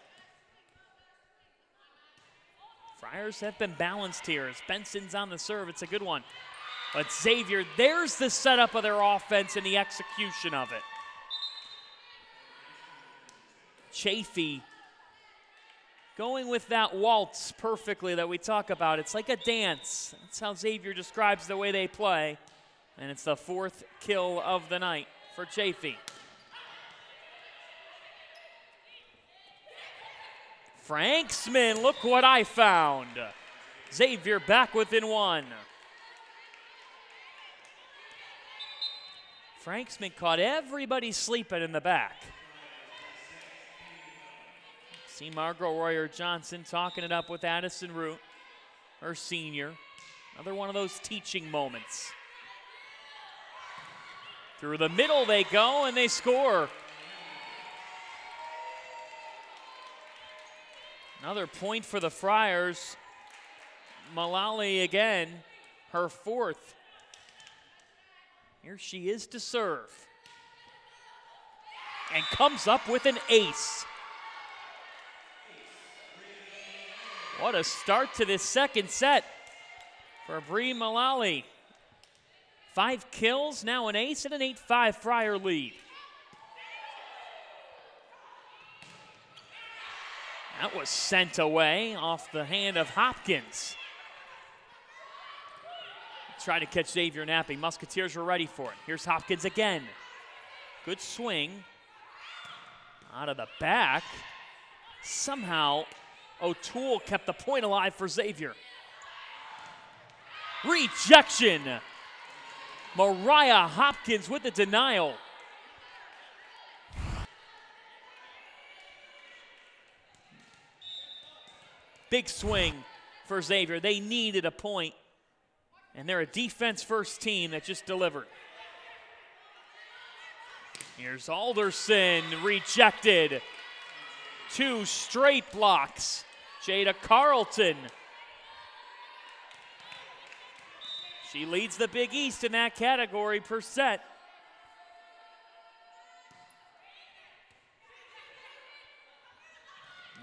Friars have been balanced here as Benson's on the serve. It's a good one. But Xavier, there's the setup of their offense and the execution of it. Chafee going with that waltz perfectly that we talk about. It's like a dance. That's how Xavier describes the way they play. And it's the 4th kill of the night for Chafee. Franksman, look what I found. Xavier back within 1. Franksman caught everybody sleeping in the back. See Margot Royer-Johnson talking it up with Addison Root, her senior. Another one of those teaching moments. Through the middle they go and they score. Another point for the Friars. Mullally again, her 4th. Here she is to serve. And comes up with an ace. What a start to this second set for Bree Mullally. 5 kills, now an ace and an 8-5 Friar lead. That was sent away off the hand of Hopkins. Try to catch Xavier napping. Musketeers were ready for it. Here's Hopkins again. Good swing. Out of the back. Somehow, O'Toole kept the point alive for Xavier. Rejection. Mariah Hopkins with the denial. Big swing for Xavier. They needed a point, and they're a defense-first team that just delivered. Here's Alderson, rejected. 2 straight blocks. Jada Carlton. She leads the Big East in that category per set.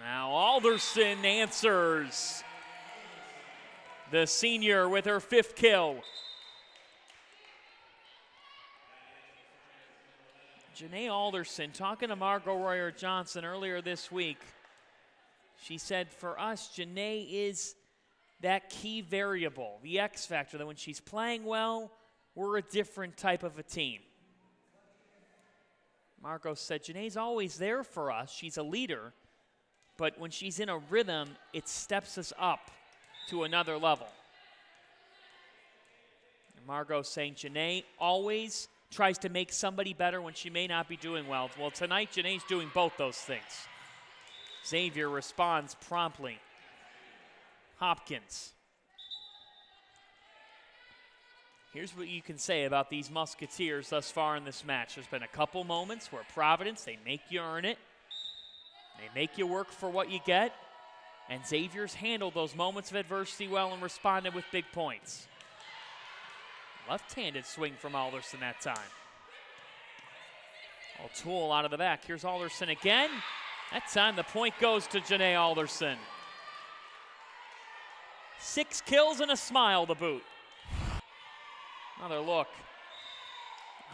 Now Alderson answers. The senior with her 5th kill. Janae Alderson talking to Margot Royer-Johnson earlier this week. She said, for us, Janae is that key variable, the X factor, that when she's playing well, we're a different type of a team. Margot said, Janae's always there for us. She's a leader. But when she's in a rhythm, it steps us up to another level. And Margot saying Janae always tries to make somebody better when she may not be doing well. Well, tonight, Janae's doing both those things. Xavier responds promptly. Hopkins. Here's what you can say about these Musketeers thus far in this match. There's been a couple moments where Providence, they make you earn it. They make you work for what you get. And Xavier's handled those moments of adversity well and responded with big points. Left-handed swing from Alderson that time. O'Toole out of the back. Here's Alderson again. That time the point goes to Janae Alderson. 6 kills and a smile to boot. Another look.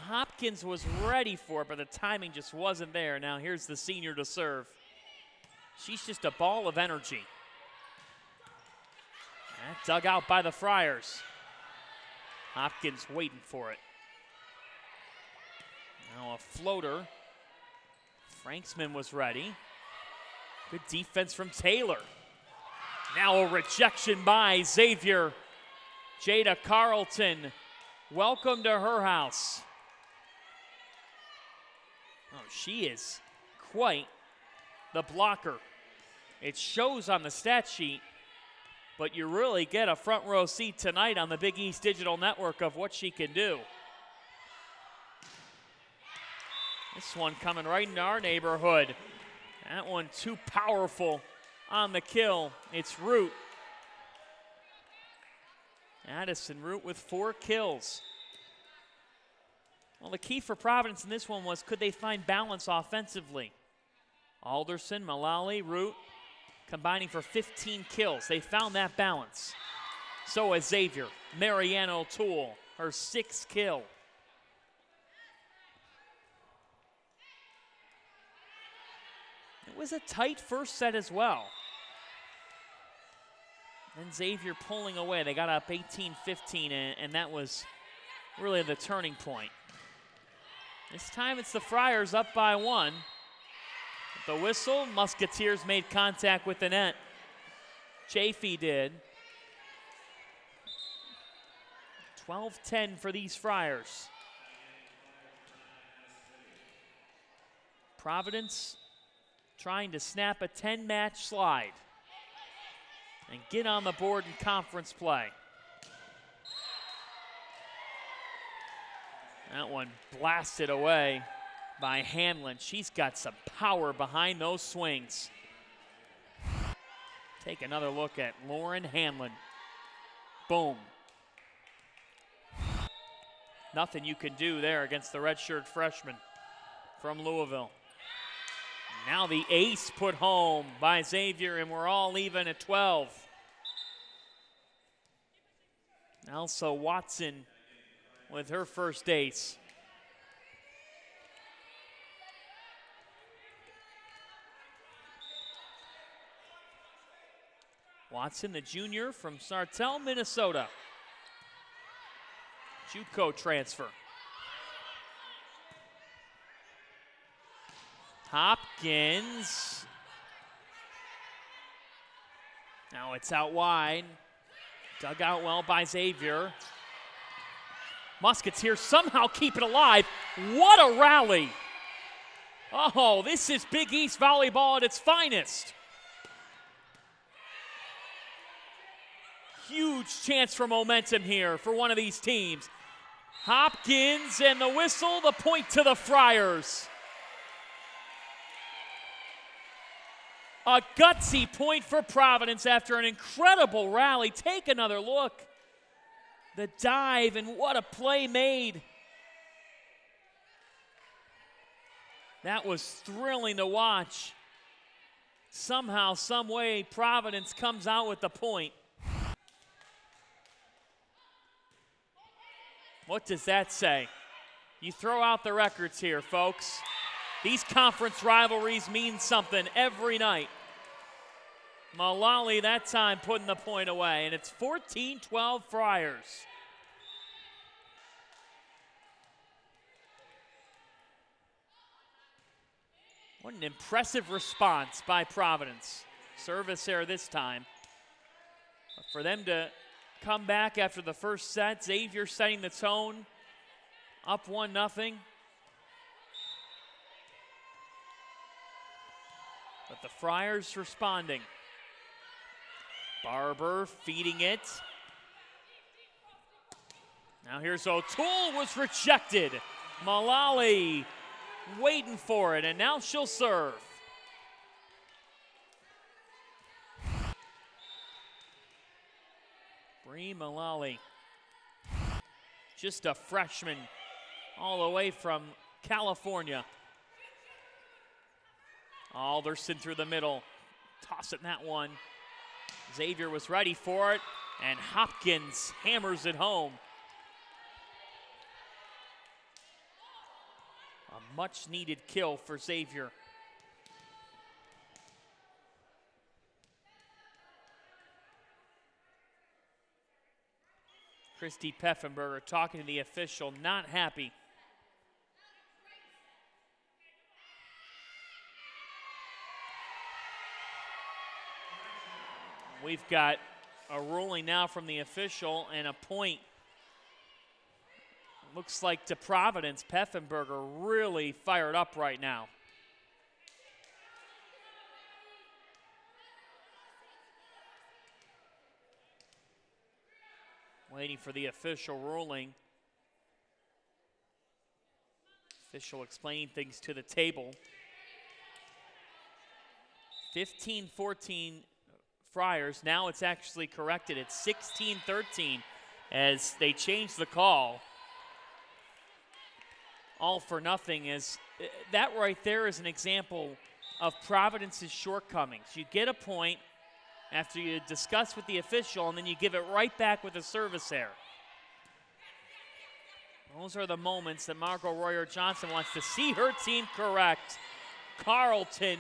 Hopkins was ready for it, but the timing just wasn't there. Now here's the senior to serve. She's just a ball of energy. And dug out by the Friars. Hopkins waiting for it. Now a floater. Franksman was ready. Good defense from Taylor. Now a rejection by Xavier. Jada Carlton, welcome to her house. Oh, she is quite the blocker. It shows on the stat sheet, but you really get a front row seat tonight on the Big East Digital Network of what she can do. This one coming right into our neighborhood. That one too powerful on the kill. It's Root. Addison Root with 4 kills. Well, the key for Providence in this one was, could they find balance offensively? Alderson, Mullally, Root combining for 15 kills. They found that balance. So has Xavier. Marianne O'Toole, her 6th kill. It was a tight first set as well. Then Xavier pulling away. They got up 18-15, and that was really the turning point. This time it's the Friars up by 1. With the whistle, Musketeers made contact with the net. Chafee did. 12-10 for these Friars. Providence trying to snap a 10-match slide and get on the board in conference play. That one blasted away by Hanlon. She's got some power behind those swings. Take another look at Lauren Hanlon. Boom. Nothing you can do there against the redshirt freshman from Louisville. Now the ace put home by Xavier, and we're all even at 12. Elsa Watson with her first ace. Watson, the junior from Sartell, Minnesota. JUCO transfer. Hopkins. Now it's out wide. Dug out well by Xavier. Musketeers somehow keep it alive. What a rally. Oh, this is Big East volleyball at its finest. Huge chance for momentum here for one of these teams. Hopkins and the whistle, the point to the Friars. A gutsy point for Providence after an incredible rally. Take another look. The dive, and what a play made. That was thrilling to watch. Somehow, some way, Providence comes out with the point. What does that say? You throw out the records here, folks. These conference rivalries mean something every night. Mullally that time putting the point away, and it's 14-12 Friars. What an impressive response by Providence. Service error this time. But for them to come back after the first set, Xavier setting the tone, up 1-0. But the Friars responding. Barber feeding it. Now here's O'Toole, was rejected. Mullally waiting for it, and now she'll serve. Bree Mullally, just a freshman all the way from California. Alderson through the middle, tossing that one. Xavier was ready for it, and Hopkins hammers it home. A much-needed kill for Xavier. Christy Peffenberger talking to the official, not happy. We've got a ruling now from the official and a point. Looks like to Providence. Peffenberger really fired up right now. Waiting for the official ruling. Official explaining things to the table. 15-14 Friars. Now it's actually corrected. It's 16-13 as they change the call. All for nothing is that right there is an example of Providence's shortcomings. You get a point after you discuss with the official, and then you give it right back with a service error. Those are the moments that Margot Royer-Johnson wants to see her team correct. Carlton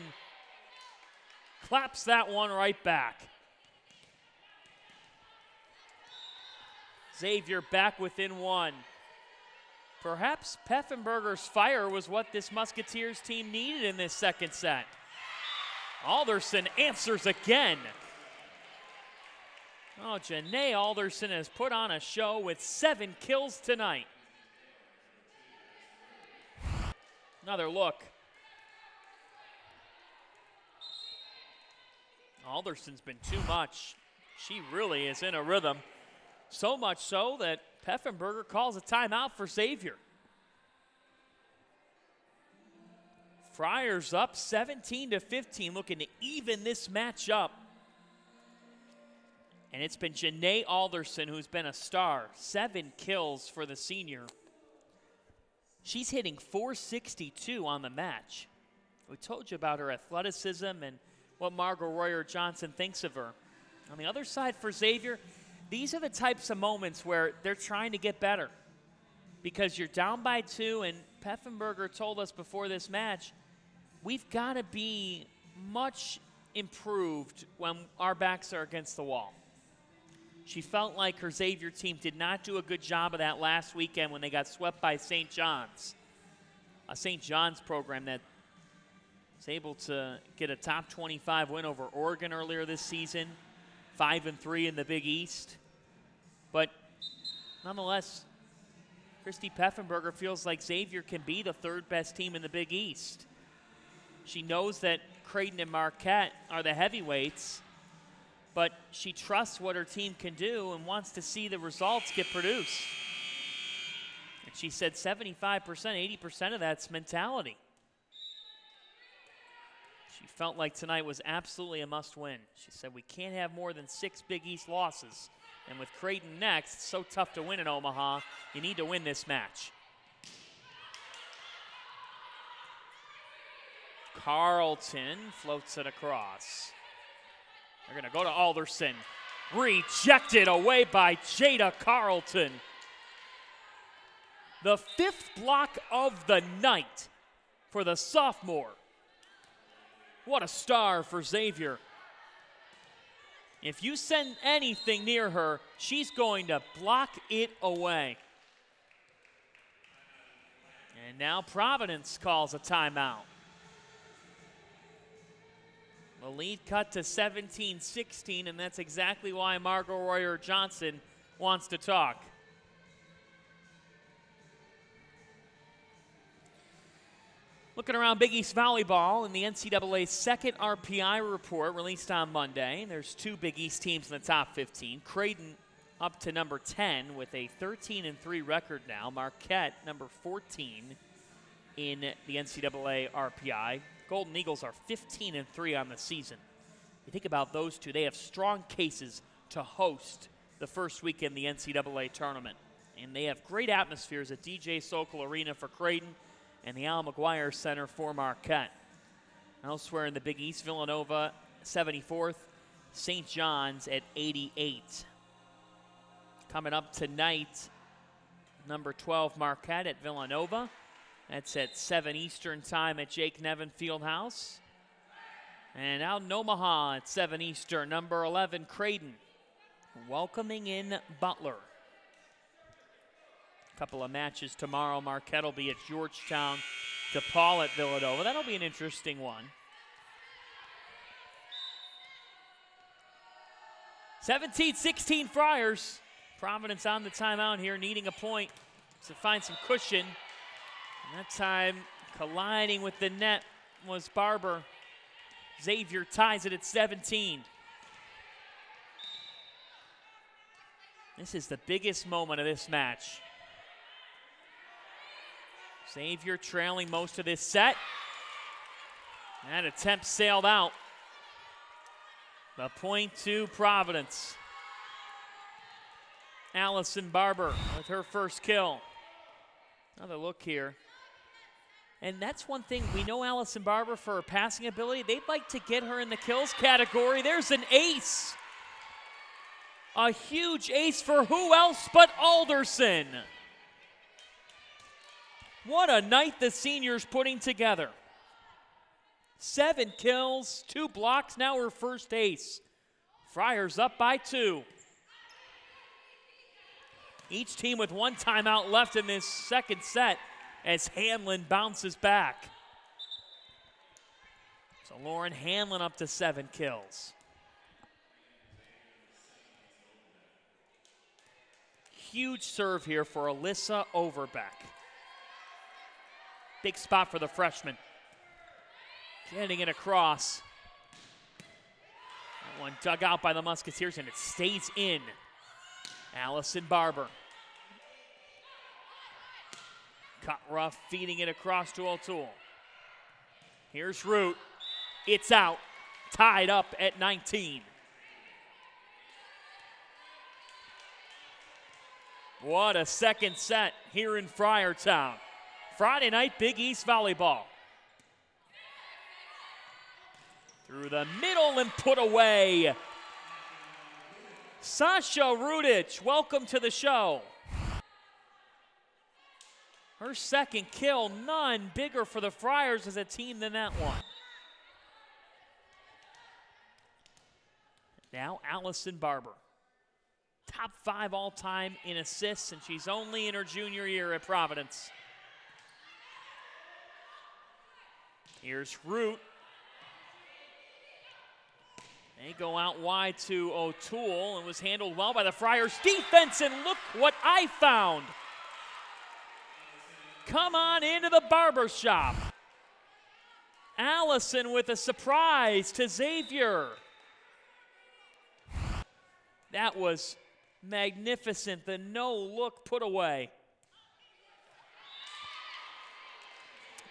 claps that one right back. Xavier back within one. Perhaps Peffenberger's fire was what this Musketeers team needed in this second set. Alderson answers again. Oh, Janae Alderson has put on a show with 7 kills tonight. Another look. Alderson's been too much. She really is in a rhythm. So much so that Peffenberger calls a timeout for Xavier. Friars up 17-15, looking to even this match up. And it's been Janae Alderson who's been a star. 7 kills for the senior. She's hitting .462 on the match. We told you about her athleticism and what Margot Royer-Johnson thinks of her. On the other side for Xavier, these are the types of moments where they're trying to get better. Because you're down by 2, and Peffenberger told us before this match, we've got to be much improved when our backs are against the wall. She felt like her Xavier team did not do a good job of that last weekend when they got swept by St. John's. A St. John's program that was able to get a top 25 win over Oregon earlier this season, 5-3 in the Big East. But nonetheless, Christy Peffenberger feels like Xavier can be the 3rd best team in the Big East. She knows that Creighton and Marquette are the heavyweights, but she trusts what her team can do and wants to see the results get produced. And she said 75%, 80% of that's mentality. She felt like tonight was absolutely a must-win. She said, we can't have more than 6 Big East losses. And with Creighton next, it's so tough to win in Omaha. You need to win this match. Carlton floats it across. They're going to go to Alderson. Rejected away by Jada Carlton. The 5th block of the night for the sophomore. What a star for Xavier. If you send anything near her, she's going to block it away. And now Providence calls a timeout. The lead cut to 17-16, and that's exactly why Margot Royer-Johnson wants to talk. Looking around Big East Volleyball in the NCAA's second RPI report released on Monday. There's 2 Big East teams in the top 15. Creighton up to number 10 with a 13-3 record now. Marquette number 14 in the NCAA RPI. Golden Eagles are 15-3 on the season. You think about those two, they have strong cases to host the first weekend of the NCAA tournament. And they have great atmospheres at DJ Sokol Arena for Creighton and the Al McGuire Center for Marquette. Elsewhere in the Big East, Villanova 74th, St. John's at 88. Coming up tonight, number 12 Marquette at Villanova. That's at 7 Eastern time at Jake Nevin Fieldhouse. And out in Omaha at 7 Eastern, number 11 Creighton welcoming in Butler. A couple of matches tomorrow. Marquette will be at Georgetown, DePaul at Villanova. That'll be an interesting one. 17-16 Friars. Providence on the timeout here, needing a point to find some cushion. And that time, colliding with the net was Barber. Xavier ties it at 17. This is the biggest moment of this match. Xavier trailing most of this set. That attempt sailed out. The point to Providence. Allison Barber with her first kill. Another look here. And that's one thing, we know Allison Barber for her passing ability. They'd like to get her in the kills category. There's an ace. A huge ace for who else but Alderson. What a night the senior's putting together. 7 kills, 2 blocks, now her first ace. Friars up by 2. Each team with 1 timeout left in this second set as Hanlon bounces back. So Lauren Hanlon up to 7 kills. Huge serve here for Alyssa Overbeck. Big spot for the freshman. Getting it across. That one dug out by the Musketeers, and it stays in. Allison Barber. Cut rough, feeding it across to O'Toole. Here's Root. It's out. Tied up at 19. What a second set here in Friartown. Friday night Big East Volleyball. Through the middle and put away. Sasha Rudich, welcome to the show. Her second kill, none bigger for the Friars as a team than that one. Now Allison Barber. Top 5 all-time in assists, and she's only in her junior year at Providence. Here's Root. They go out wide to O'Toole, and was handled well by the Friars defense, and look what I found. Come on into the barber shop. Allison with a surprise to Xavier. That was magnificent, the no-look put away.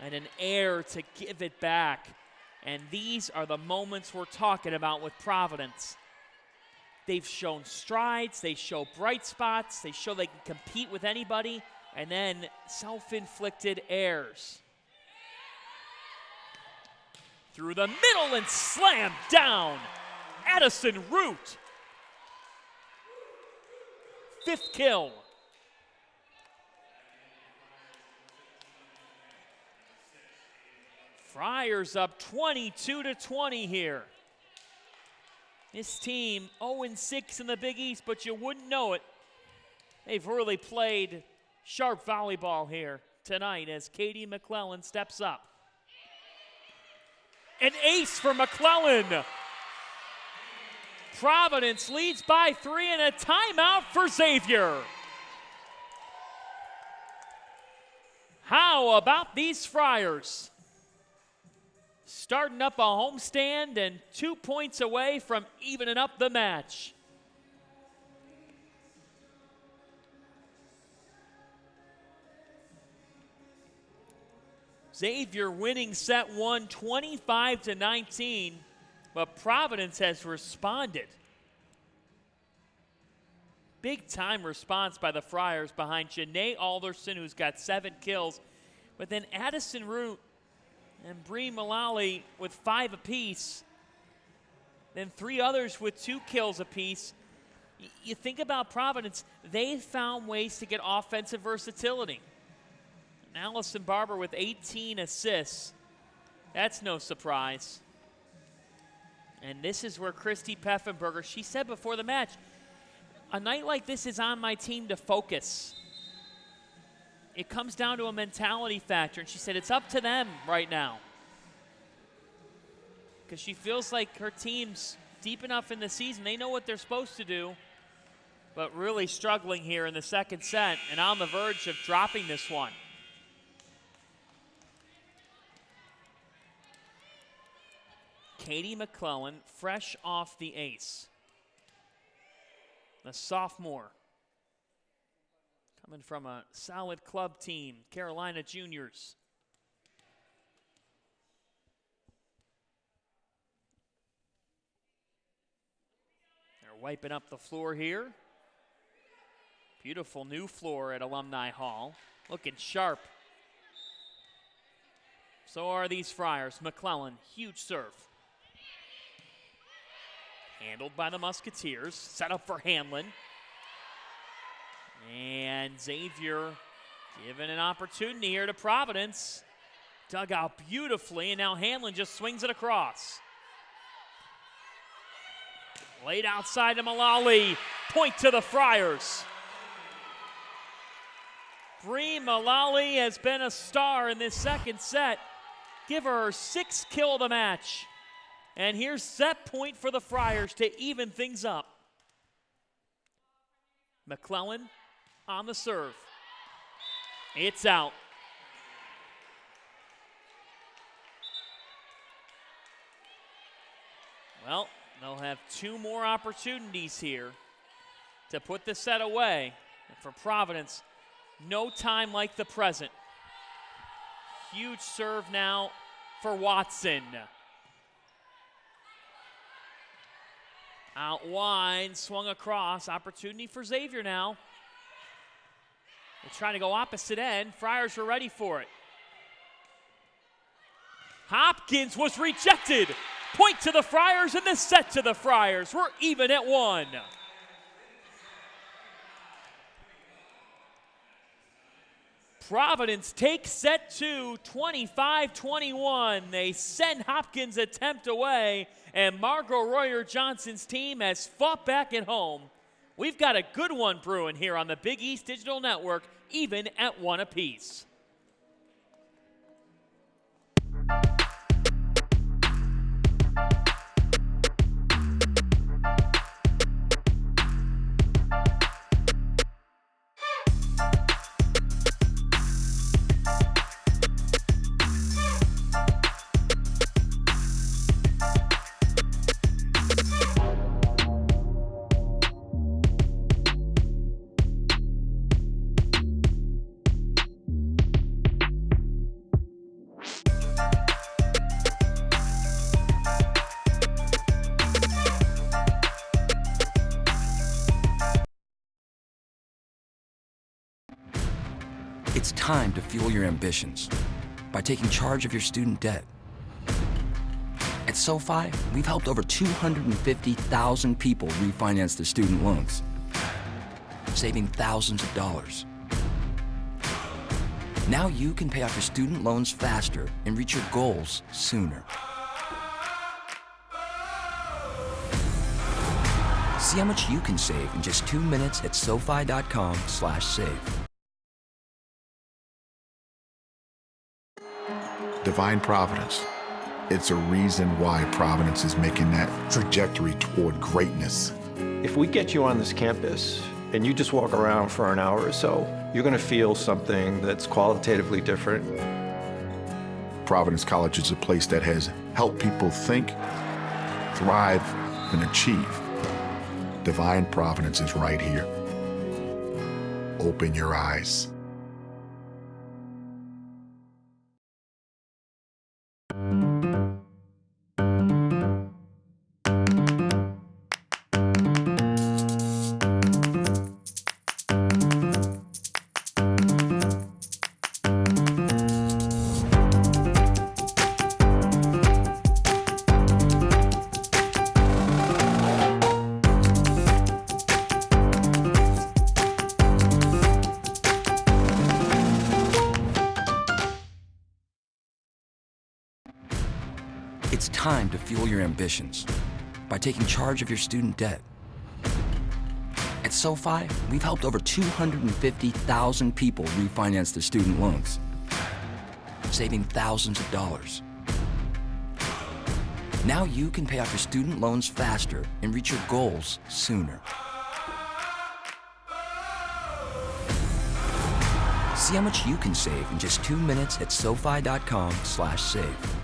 And an air to give it back. And these are the moments we're talking about with Providence. They've shown strides, they show bright spots, they show they can compete with anybody, and then self-inflicted errors. Through the middle and slammed down. Addison Root. 5th kill. Friars up 22-20 here. This team 0-6 in the Big East, but you wouldn't know it. They've really played sharp volleyball here tonight as Katie McClellan steps up. An ace for McClellan. Providence leads by 3 and a timeout for Xavier. How about these Friars? Starting up a homestand and 2 points away from evening up the match. Xavier winning set 1, 25-19, but Providence has responded. Big time response by the Friars behind Janae Alderson, who's got 7 kills, but then Addison Root and Bree Mullally with 5 apiece. Then 3 others with 2 kills apiece. You think about Providence, they found ways to get offensive versatility. And Allison Barber with 18 assists. That's no surprise. And this is where Christy Peffenberger, she said before the match, a night like this is on my team to focus. It comes down to a mentality factor, and she said it's up to them right now. Because she feels like her team's deep enough in the season, they know what they're supposed to do, but really struggling here in the second set and on the verge of dropping this one. Katie McClellan, fresh off the ace. The sophomore. Coming from a solid club team, Carolina Juniors. They're wiping up the floor here. Beautiful new floor at Alumni Hall. Looking sharp. So are these Friars. McClellan, huge serve. Handled by the Musketeers. Set up for Hanlon. And Xavier given an opportunity here to Providence. Dug out beautifully, and now Hanlon just swings it across. Laid outside to Mullally. Point to the Friars. Bree Mullally has been a star in this second set. Give her 6th kill of the match. And here's set point for the Friars to even things up. McClellan on the serve. It's out. Well, they'll have 2 more opportunities here to put the set away. And for Providence, no time like the present. Huge serve now for Watson. Out wide, swung across. Opportunity for Xavier now. They're trying to go opposite end. Friars were ready for it. Hopkins was rejected. Point to the Friars and the set to the Friars. We're even at 1. Providence takes set 2, 25-21. They send Hopkins' attempt away, and Margot Royer-Johnson's team has fought back at home. We've got a good one brewing here on the Big East Digital Network, even at 1 apiece. It's time to fuel your ambitions by taking charge of your student debt. At SoFi, we've helped over 250,000 people refinance their student loans, saving thousands of dollars. Now you can pay off your student loans faster and reach your goals sooner. See how much you can save in just 2 minutes at SoFi.com/save. Divine Providence. It's a reason why Providence is making that trajectory toward greatness. If we get you on this campus and you just walk around for an hour or so, you're going to feel something that's qualitatively different. Providence College is a place that has helped people think, thrive, and achieve. Divine Providence is right here. Open your eyes. It's time to fuel your ambitions by taking charge of your student debt. At SoFi, we've helped over 250,000 people refinance their student loans, saving thousands of dollars. Now you can pay off your student loans faster and reach your goals sooner. See how much you can save in just 2 minutes at SoFi.com/save.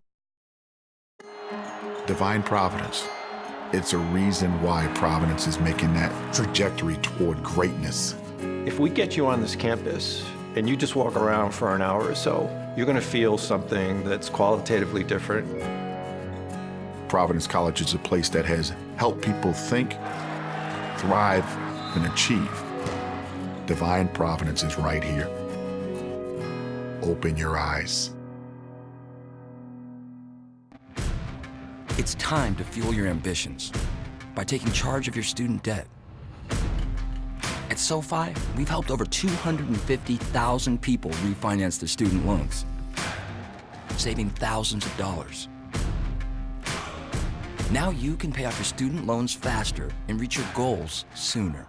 Divine Providence. It's a reason why Providence is making that trajectory toward greatness. If we get you on this campus and you just walk around for an hour or so, you're going to feel something that's qualitatively different. Providence College is a place that has helped people think, thrive, and achieve. Divine Providence is right here. Open your eyes. It's time to fuel your ambitions by taking charge of your student debt. At SoFi, we've helped over 250,000 people refinance their student loans, saving thousands of dollars. Now you can pay off your student loans faster and reach your goals sooner.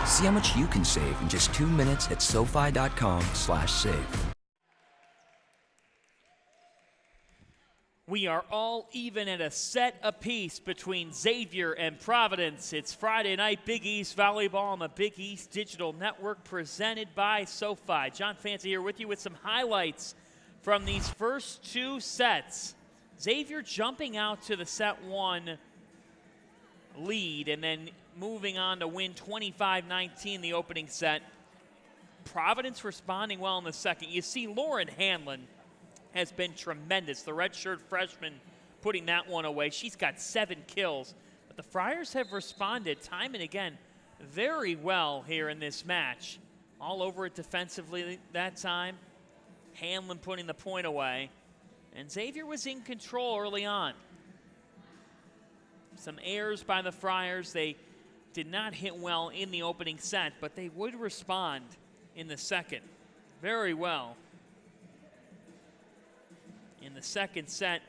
See how much you can save in just 2 minutes at SoFi.com/save. We are all even at a set apiece between Xavier and Providence. It's Friday night Big East Volleyball on the Big East Digital Network presented by SoFi. John Fancy here with you with some highlights from these first two sets. Xavier jumping out to the set one lead and then moving on to win 25-19 the opening set. Providence responding well in the second. You see Lauren Hanlon has been tremendous. The redshirt freshman putting that one away. She's got 7 kills. But the Friars have responded time and again very well here in this match. All over it defensively that time. Hanlon putting the point away. And Xavier was in control early on. Some errors by the Friars. They did not hit well in the opening set, but they would respond in the second very well. In the second set,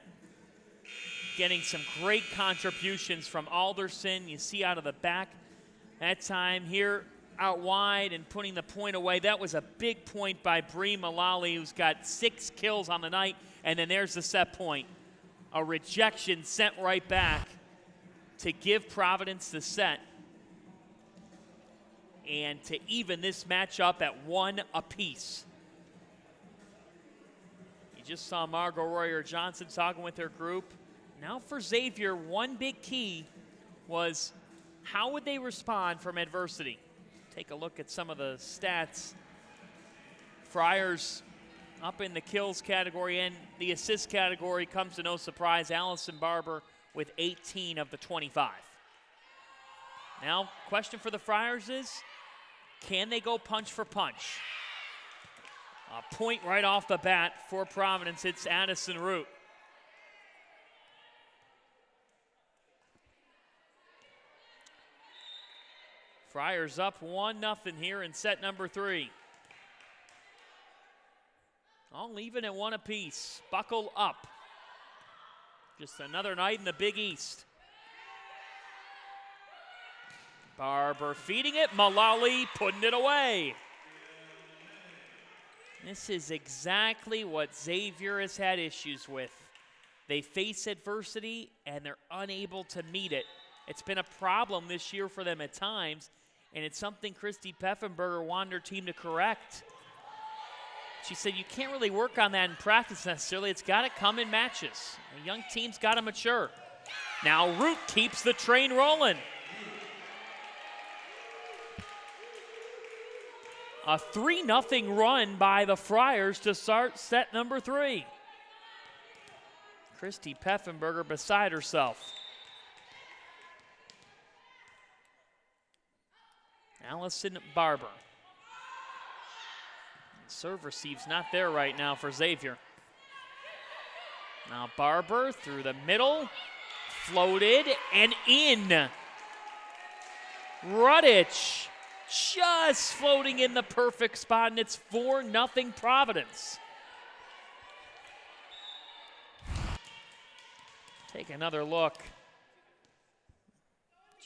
getting some great contributions from Alderson. You see out of the back that time here out wide and putting the point away. That was a big point by Bree Mullally, who's got 6 kills on the night. And then there's the set point. A rejection sent right back to give Providence the set and to even this match up at 1 apiece. You just saw Margot Royer-Johnson talking with her group. Now for Xavier, one big key was how would they respond from adversity? Take a look at some of the stats. Friars up in the kills category and the assist category comes to no surprise. Allison Barber with 18 of the 25. Now, question for the Friars is, can they go punch for punch? A point right off the bat for Providence. It's Addison Root. Friars up 1-0 here in set number 3. All even at 1 apiece. Buckle up. Just another night in the Big East. Barber feeding it. Mullally putting it away. This is exactly what Xavier has had issues with. They face adversity and they're unable to meet it. It's been a problem this year for them at times, and it's something Christy Peffenberger wanted her team to correct. She said you can't really work on that in practice necessarily. It's got to come in matches. A young team's got to mature. Now Root keeps the train rolling. A 3-0 run by the Friars to start set number 3. Christy Peffenberger beside herself. Allison Barber. Serve receives not there right now for Xavier. Now Barber through the middle, floated and in. Rudich just floating in the perfect spot, and it's 4-0 Providence. Take another look.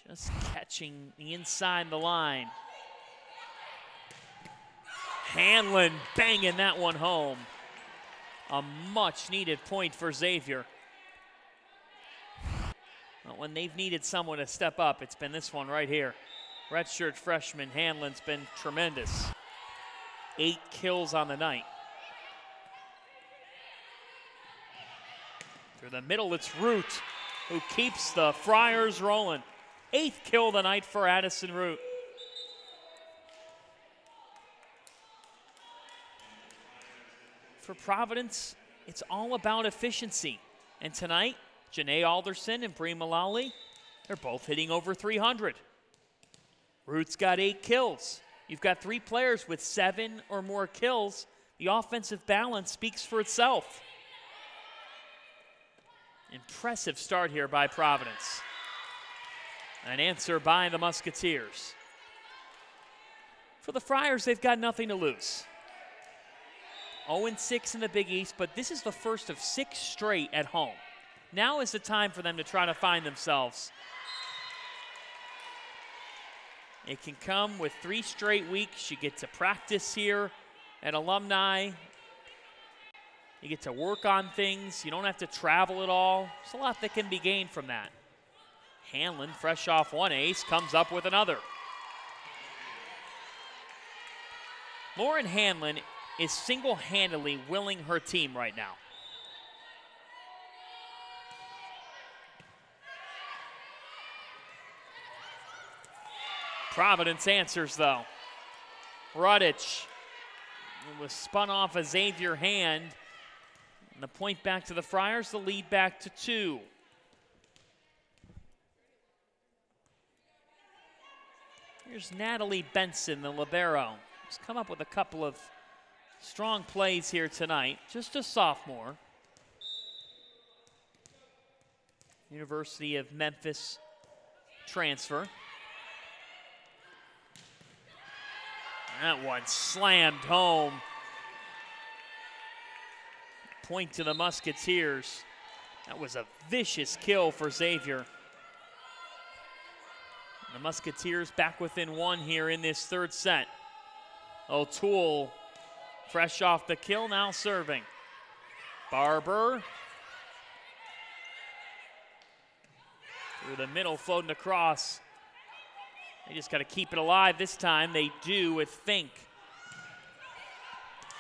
Just catching the inside the line. Hanlon banging that one home. A much-needed point for Xavier. But when they've needed someone to step up, it's been this one right here. Redshirt freshman Hanlon's been tremendous. 8 kills on the night. Through the middle, it's Root who keeps the Friars rolling. 8th kill of the night for Addison Root. For Providence, it's all about efficiency. And tonight, Janae Alderson and Bree Mullally, they're both hitting over 300. Root's got 8 kills. You've got 3 players with 7 or more kills. The offensive balance speaks for itself. Impressive start here by Providence. An answer by the Musketeers. For the Friars, they've got nothing to lose. 0-6 in the Big East, but this is the first of 6 straight at home. Now is the time for them to try to find themselves. It can come with 3 straight weeks. You get to practice here at Alumni. You get to work on things. You don't have to travel at all. There's a lot that can be gained from that. Hanlon, fresh off one ace, comes up with another. Lauren Hanlon is single-handedly willing her team right now. Providence answers, though. Rudich. It was spun off a Xavier hand. And the point back to the Friars, the lead back to 2. Here's Natalie Benson, the libero. She's come up with a couple of strong plays here tonight. Just a sophomore. University of Memphis transfer. That one slammed home. Point to the Musketeers. That was a vicious kill for Xavier. The Musketeers back within 1 here in this 3rd set. O'Toole, fresh off the kill, now serving. Barber. Through the middle, floating across. They just got to keep it alive this time. They do with Fink.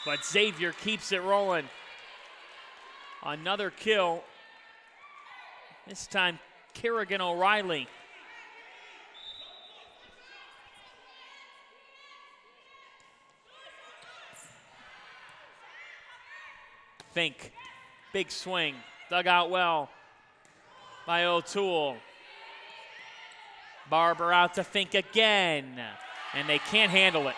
But Xavier keeps it rolling. Another kill. This time, Kerrigan O'Reilly. Fink, big swing, dug out well by O'Toole. Barber out to Fink again, and they can't handle it.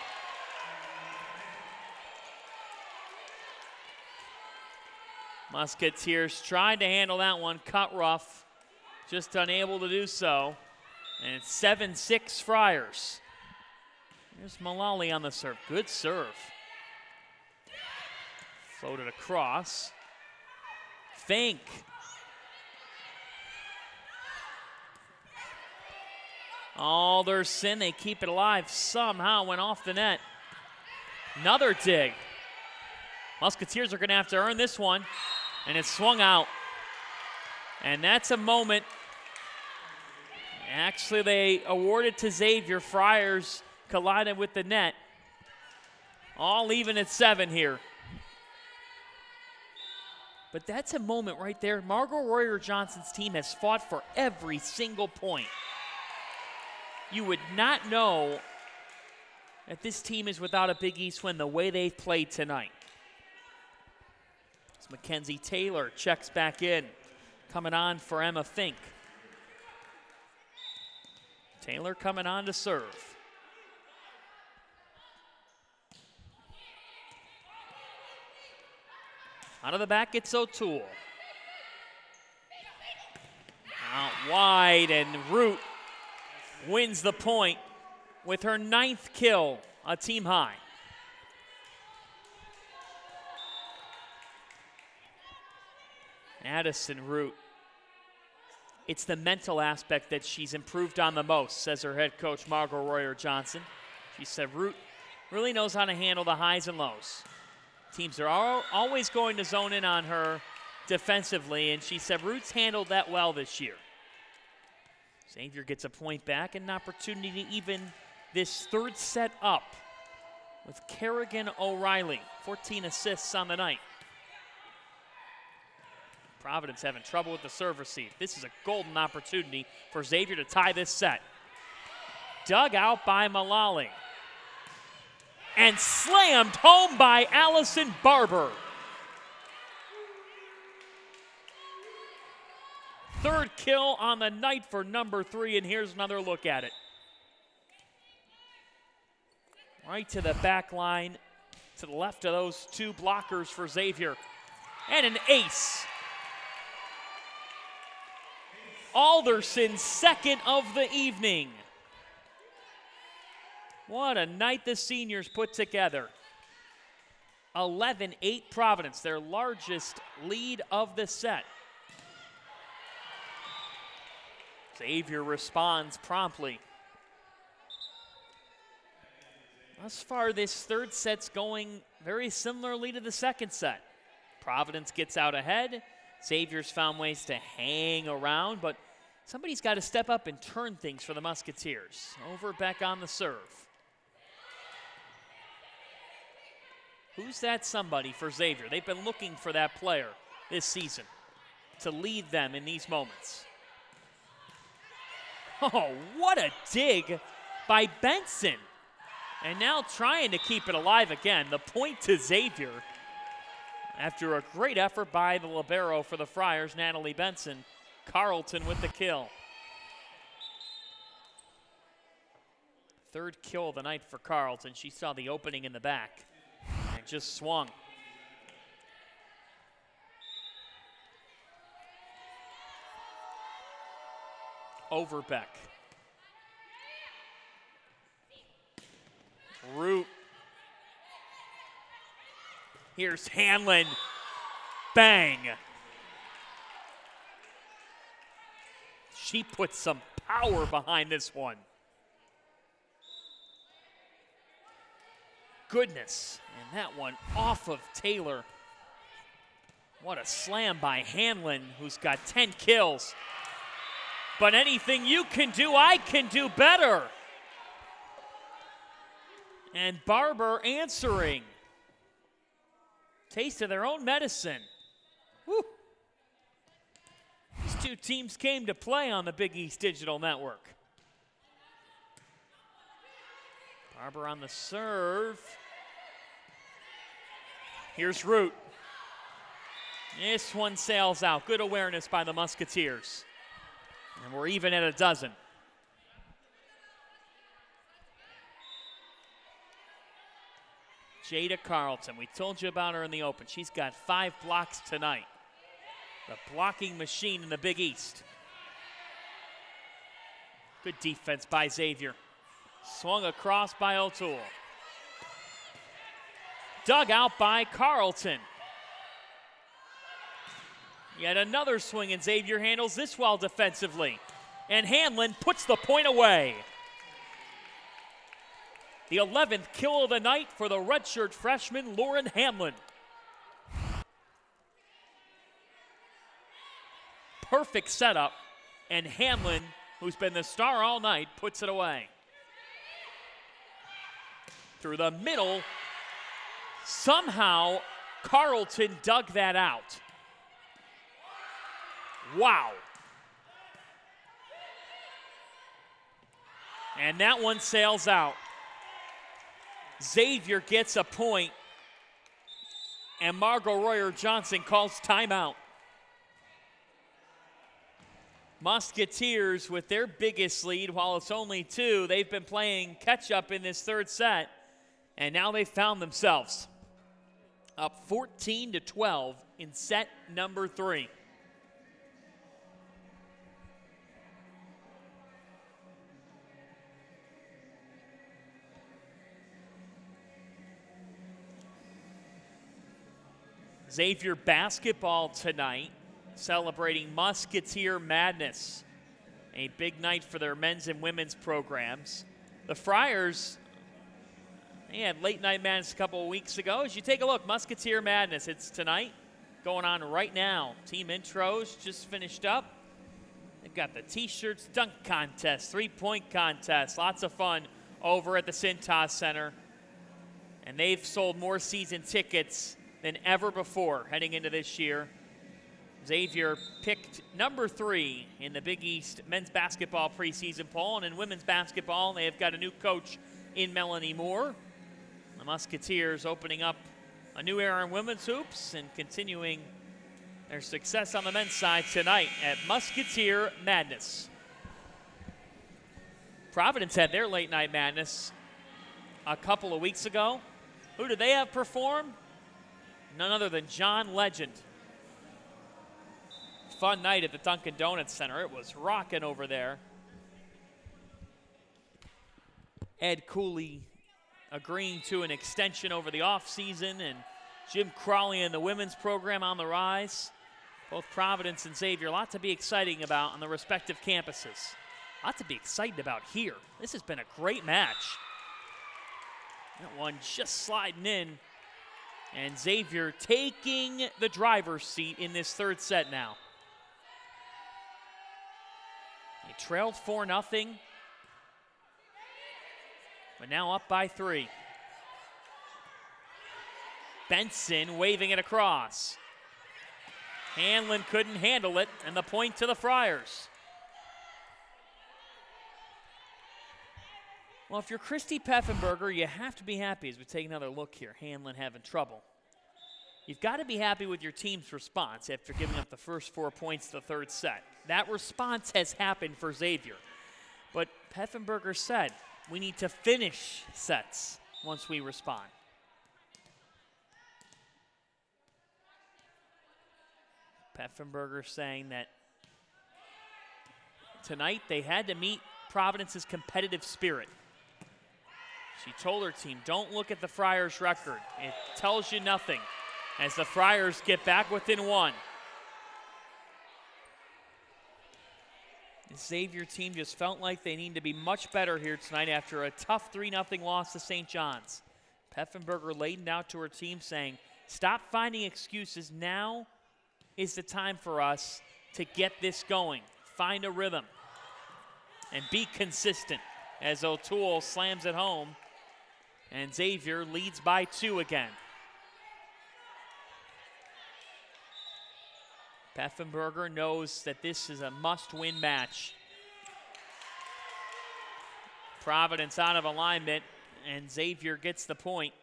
Musketeers tried to handle that one, cut rough, just unable to do so. And it's 7-6 Friars. There's Mullally on the serve, good serve. Floated across. Fink. Alderson, they keep it alive. Somehow went off the net. Another dig. Musketeers are going to have to earn this one. And it's swung out. And that's a moment. Actually, they awarded to Xavier. Friars collided with the net. All even at 7 here. But that's a moment right there. Margot Royer Johnson's team has fought for every single point. You would not know that this team is without a Big East win the way they've played tonight. As Mackenzie Taylor checks back in, coming on for Emma Fink. Taylor coming on to serve. Out of the back, it's O'Toole. Out wide, and Root wins the point with her 9th kill, a team high. Addison Root. It's the mental aspect that she's improved on the most, says her head coach, Margot Royer Johnson. She said Root really knows how to handle the highs and lows. Teams are always going to zone in on her defensively, and she said Root's handled that well this year. Xavier gets a point back and an opportunity to even this 3rd set up with Kerrigan O'Reilly. 14 assists on the night. Providence having trouble with the serve receive. This is a golden opportunity for Xavier to tie this set. Dug out by Mullally. And slammed home by Allison Barber. 3rd kill on the night for number 3, and here's another look at it. Right to the back line, to the left of those two blockers for Xavier. And an ace. Alderson's second of the evening. What a night the seniors put together. 11-8 Providence, their largest lead of the set. Xavier responds promptly. Thus far, this third set's going very similarly to the second set. Providence gets out ahead. Xavier's found ways to hang around, but somebody's got to step up and turn things for the Musketeers. Overbeck on the serve. Who's that somebody for Xavier? They've been looking for that player this season to lead them in these moments. Oh, what a dig by Benson. And now trying to keep it alive again. The point to Xavier after a great effort by the libero for the Friars, Natalie Benson. Carlton with the kill. Third kill of the night for Carlton. She saw the opening in the back and just swung. Overbeck. Root. Here's Hanlon. Bang. She put some power behind this one. Goodness. And that one off of Taylor. What a slam by Hanlon, who's got 10 kills. But anything you can do, I can do better. And Barber answering. Taste of their own medicine. Woo. These two teams came to play on the Big East Digital Network. Barber on the serve. Here's Root. This one sails out. Good awareness by the Musketeers. And we're even at a dozen. Jada Carlton, we told you about her in the open. She's got 5 blocks tonight. The blocking machine in the Big East. Good defense by Xavier. Swung across by O'Toole. Dug out by Carlton. Yet another swing, and Xavier handles this well defensively. And Hanlon puts the point away. The 11th kill of the night for the redshirt freshman, Lauren Hanlon. Perfect setup, and Hanlon, who's been the star all night, puts it away. Through the middle, somehow Carlton dug that out. Wow. And that one sails out. Xavier gets a point, and Margot Royer-Johnson calls timeout. Musketeers with their biggest lead, while it's only 2, they've been playing catch-up in this third set, and now they found themselves up 14-12 in set number 3. Xavier basketball tonight, celebrating Musketeer Madness. A big night for their men's and women's programs. The Friars, they had late night madness a couple of weeks ago. As you take a look, Musketeer Madness, it's tonight, going on right now. Team intros just finished up. They've got the t-shirts, dunk contest, three-point contest, lots of fun over at the Cintas Center. And they've sold more season tickets than ever before heading into this year. Xavier picked number 3 in the Big East men's basketball preseason poll, and in women's basketball, they have got a new coach in Melanie Moore. The Musketeers opening up a new era in women's hoops and continuing their success on the men's side tonight at Musketeer Madness. Providence had their late night madness a couple of weeks ago, Who do they have perform? None other than John Legend. Fun night at the Dunkin' Donuts Center. It was rocking over there. Ed Cooley agreeing to an extension over the offseason, and Jim Crawley and the women's program on the rise. Both Providence and Xavier, a lot to be exciting about on the respective campuses. A lot to be excited about here. This has been a great match. That one just sliding in, and Xavier taking the driver's seat in this third set now. They trailed 4-0, but now up by 3. Benson waving it across. Hanlon couldn't handle it, and the point to the Friars. Well, if you're Christy Peffenberger, you have to be happy as we take another look here. Hanlon having trouble. You've got to be happy with your team's response after giving up the first 4 points to the third set. That response has happened for Xavier. But Peffenberger said, we need to finish sets once we respond. Peffenberger saying that tonight they had to meet Providence's competitive spirit. She told her team, don't look at the Friars' record. It tells you nothing as the Friars get back within 1. The Xavier team just felt like they need to be much better here tonight after a tough 3-0 loss to St. John's. Peffenberger laid it out to her team saying, stop finding excuses. Now is the time for us to get this going. Find a rhythm and be consistent as O'Toole slams it home. And Xavier leads by 2 again. Peffenberger knows that this is a must-win match. Providence out of alignment, and Xavier gets the point.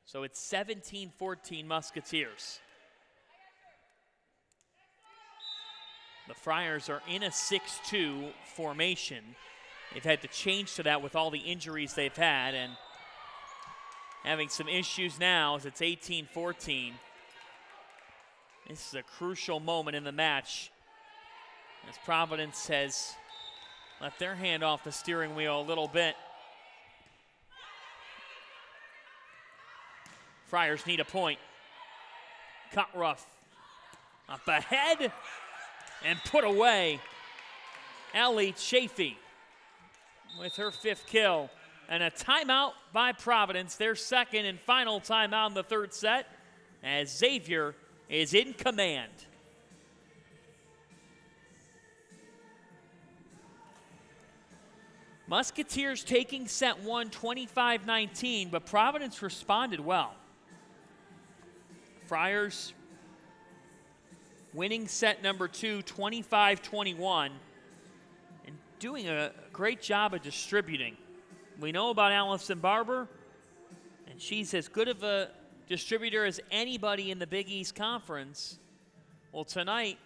So it's 17-14 Musketeers. The Friars are in a 6-2 formation. They've had to change to that with all the injuries they've had, and having some issues now as it's 18-14. This is a crucial moment in the match as Providence has left their hand off the steering wheel a little bit. Friars need a point. Cut rough. Up ahead and put away. Ellie Chafee with her 5th kill. And a timeout by Providence, their second and final timeout in the third set, as Xavier is in command. Musketeers taking set 1, 25-19, but Providence responded well. Friars winning set number 2, 25-21, and doing a great job of distributing. We know about Allison Barber, and she's as good of a distributor as anybody in the Big East Conference. Well, tonight,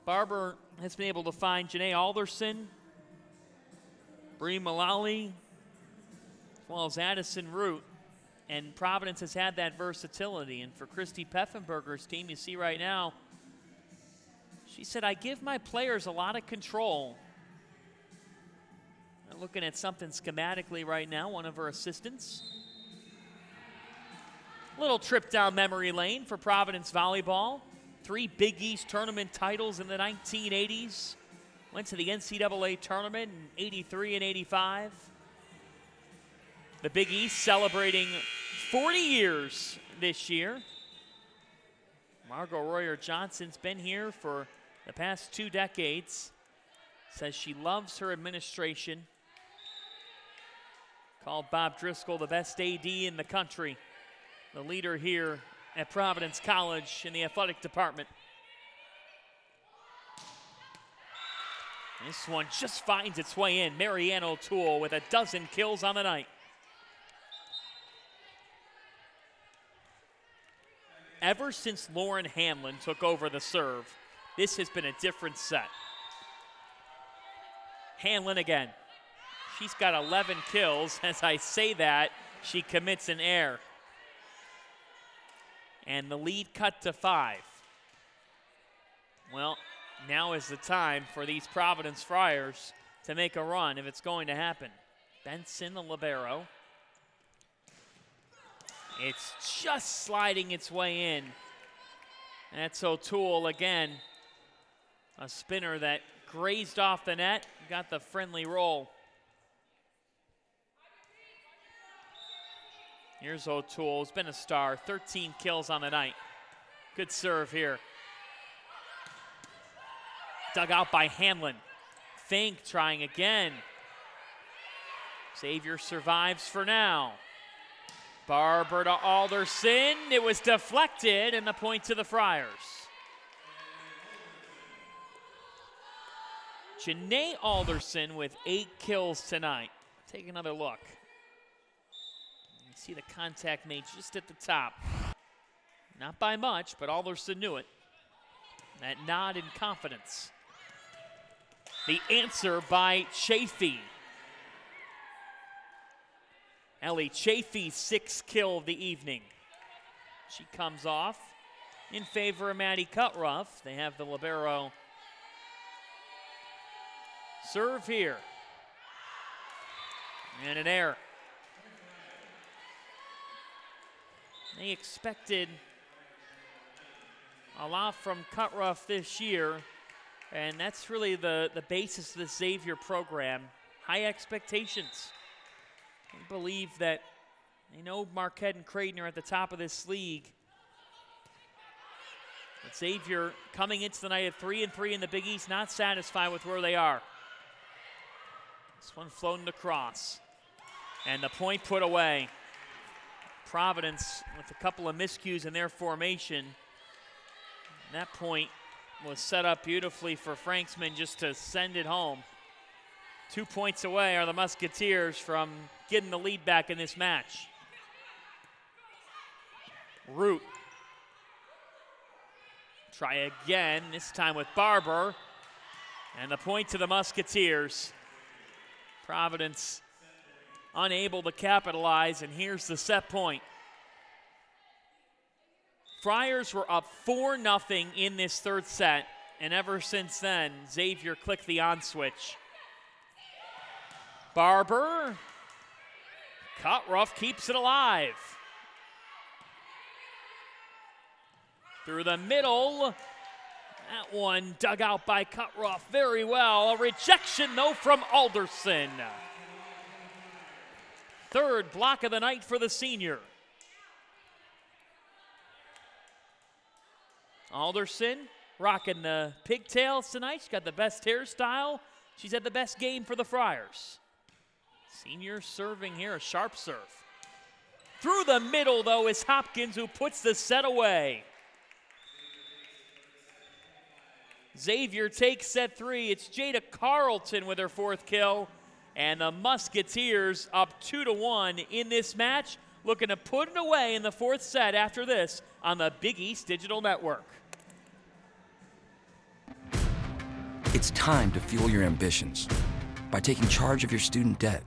Barber has been able to find Janae Alderson, Bree Mullally, as well as Addison Root, and Providence has had that versatility. And for Christy Peffenberger's team, you see right now, she said, I give my players a lot of control. I'm looking at something schematically right now, one of her assistants. Little trip down memory lane for Providence Volleyball. 3 Big East tournament titles in the 1980s. Went to the NCAA tournament in 83 and 85. The Big East celebrating 40 years this year. Margot Royer Johnson's been here for the past 2 decades. Says she loves her administration. Called Bob Driscoll the best AD in the country. The leader here at Providence College in the athletic department. This one just finds its way in. Marianne O'Toole with 12 kills on the night. Ever since Lauren Hamlin took over the serve, this has been a different set. Hanlon again. She's got 11 kills. As I say that, She commits an error. And the lead cut to 5. Well, now is the time for these Providence Friars to make a run if it's going to happen. Benson, the libero. It's just sliding its way in. That's O'Toole again. A spinner that grazed off the net, got the friendly roll. Here's O'Toole, who's been a star, 13 kills on the night. Good serve here. Dug out by Hanlon. Fink trying again. Xavier survives for now. Barber to Alderson. It was deflected, and the point to the Friars. Janae Alderson with 8 kills tonight. Take another look. You see the contact made just at the top. Not by much, but Alderson knew it. That nod in confidence. The answer by Chafee. Ellie Chafee's 6th kill of the evening. She comes off in favor of Maddie Cutruff. They have the libero serve here. And an error. They expected a lot from Cutruff this year, and that's really the basis of the Xavier program. High expectations. They believe that they know Marquette and Creighton are at the top of this league. But Xavier coming into the night at 3-3 in the Big East, not satisfied with where they are. This one floating across. And the point put away. Providence with a couple of miscues in their formation. And that point was set up beautifully for Franksman just to send it home. 2 points away are the Musketeers from getting the lead back in this match. Root. Try again, this time with Barber. And the point to the Musketeers. Providence unable to capitalize, and here's the set point. Friars were up 4-0 in this third set, and ever since then, Xavier clicked the on switch. Barber, Cutruff keeps it alive. Through the middle, that one dug out by Cutruff very well. A rejection though from Alderson. Third block of the night for the senior. Alderson rocking the pigtails tonight. She's got the best hairstyle. She's had the best game for the Friars. Senior serving here, a sharp serve. Through the middle, though, is Hopkins, who puts the set away. Xavier takes set 3. It's Jada Carlton with her 4th kill. And the Musketeers up 2-1 in this match, looking to put it away in the 4th set after this on the Big East Digital Network. It's time to fuel your ambitions by taking charge of your student debt.